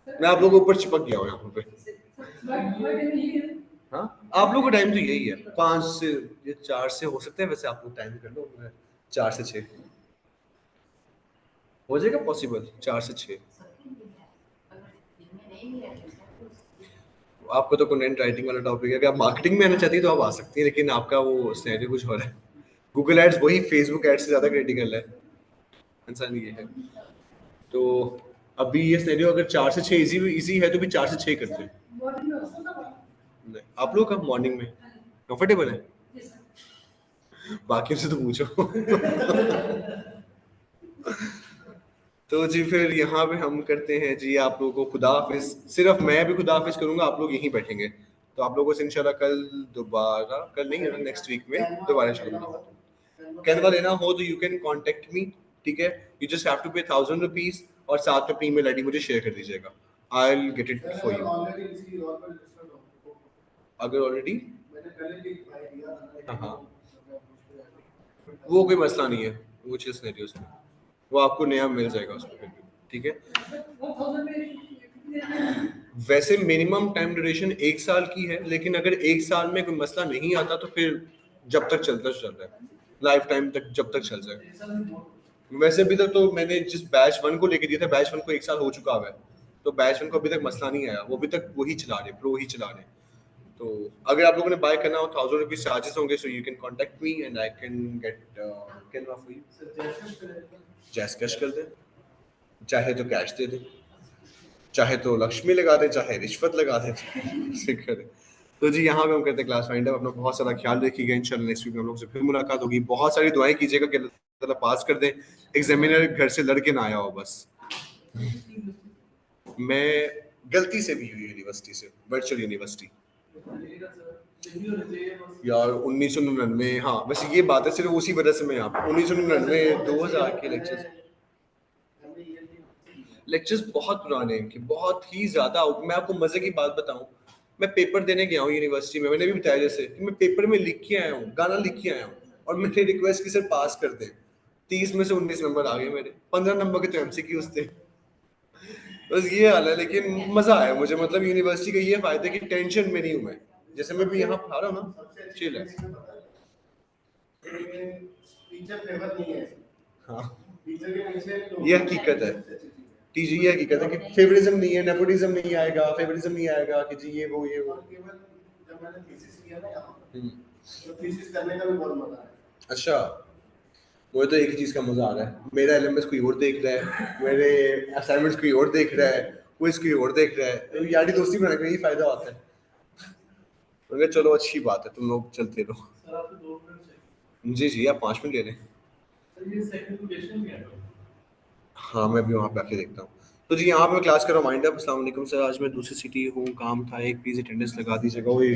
मैं आप लोगों के ऊपर चिपक गया हूँ यहाँ पे। हाँ, आप लोगों का टाइम तो यही है, 5 से या 4 से हो सकता है, वैसे आप लोग टाइम कर लो, 4 से 6 हो जाएगा पॉसिबल, 4 से 6। आपको तो कंटेंट राइटिंग वाला टॉपिक है, अगर आप मार्केटिंग में आना चाहती है तो आप आ सकती हैं, लेकिन आपका वो सिनेरियो कुछ और है। गूगल एड्स वही फेसबुक एड्स से ज़्यादा क्रिटिकल है, इंसान ये है। तो अभी ये सिनेरियो अगर 4 से 6 इजी है तो भी 4 से 6 करते हैं। नहीं, आप लोग का मॉर्निंग में कंफर्टेबल है, बाकियों से तो पूछो। तो जी फिर यहाँ पे हम करते हैं जी आप लोगों को खुदा हाफिज। सिर्फ मैं भी खुदा हाफिज करूंगा, आप लोग यहीं बैठेंगे। तो आप लोगों से इंशाल्लाह कल नहीं, नेक्स्ट वीक में दोबारा इंशाल्लाह कैनवा लेना हो तो यू कैन कांटेक्ट मी, ठीक है। यू जस्ट हैव टू पे 1000 रुपीज और साथ में अपनी ईमेल आईडी मुझे शेयर कर दीजिएगा, I will get it for you. अगर ऑलरेडी हाँ, वो कोई मसला नहीं है, वो चीज नहीं उसमें, वो आपको नया मिल जाएगा उसमें, ठीक है। वैसे मिनिमम टाइम ड्यूरेशन 1 साल की है, लेकिन अगर 1 साल में कोई मसला नहीं आता तो फिर जब तक चलता चल रहा है, लाइफ टाइम तक जब तक चल जाए। वैसे अभी तक तो मैंने जिस बैच 1 को लेके दिया था, बैच 1 को 1 साल हो चुका है, तो बैच 1 को अभी तक मसला नहीं आया, वो अभी तक वही चला रहे, प्रो ही चला रहे। तो अगर आप लोगों ने बाय करना हो 1000 रुपीज चार्जेस होंगे, so you can contact me and I can get Canva for you. जैस कैश कर दे, चाहे तो कैश दे दे, चाहे तो लक्ष्मी लगा दे, चाहे रिश्वत लगा दे, करें। तो जी यहाँ पे हम करते हैं क्लास वाइंड अप। अपना बहुत सारा ख्याल रखिएगा, इंशाल्लाह नेक्स्ट वीक में हम लोग से फिर मुलाकात होगी। बहुत सारी दुआएं कीजिएगा कि अल्लाह ताला पास कर दे, एग्जामिनर घर से लड़के ना आया हो बस। मैं गलती से भी हुई यूनिवर्सिटी से, वर्चुअल यूनिवर्सिटी यार 1999। हाँ वैसे ये बात है, सिर्फ उसी वजह से मैं यहाँ पे 1999 2000 के लेक्चर्स बहुत पुराने हैं इनके, बहुत ही ज्यादा। मैं आपको मजे की बात बताऊं, मैं पेपर देने गया हूँ यूनिवर्सिटी में, मैंने भी बताया जैसे कि मैं पेपर में लिख के आया हूँ, गाना लिख के आया हूँ, और मैंने रिक्वेस्ट की सर पास कर दें। 30 में से 19 नंबर आ गए मेरे, 15 नंबर के तो एमसीक्यूज थे। बस ये हाल है, लेकिन मजा आया मुझे। मतलब यूनिवर्सिटी का ये फायदा कि टेंशन में नहीं हूँ मैं, जैसे मैं भी यहाँ पढ़ा रहा हूँ ना, चिल है। हाँ ये हकीकत है, टीजी ये हकीकत है कि फेवरिज्म नहीं है, नेपोटिज्म नहीं आएगा, फेवरिज्म नहीं आएगा कि जी ये वो। जब मैंने थीसिस किया ना यहाँ, तो थीसिस करने का भी बहुत मजा आया। अच्छा, मुझे तो एक ही चीज का मजा आ रहा है, मेरा एलएमएस कोई और देख रहा है, मेरे असाइनमेंट्स कोई और देख रहा है, क्विज कोई और देख रहा है, तो यारी दोस्ती बनाने का यही फायदा होता है। मगर चलो अच्छी बात है, तुम लोग चलते रहो। जी जी आप 5 मिनट ले लें। हाँ मैं भी वहाँ पे आके देखता हूँ। तो जी यहाँ पे मैं क्लास कर रहा हूँ वाइंड अप। अस्सलाम वालेकुम सर, आज मैं दूसरी सिटी हूँ, काम था एक, प्लीज अटेंडेंस लगा दीजिएगा। वही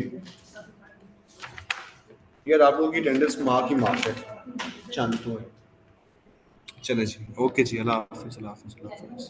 यार आप लोगों की अटेंडेंस माँ की माँ है, चांद तो है। चले जी, ओके जी, अल्लाह हाफिज़, अल्लाह हाफिज़, अल्लाह हाफिज़।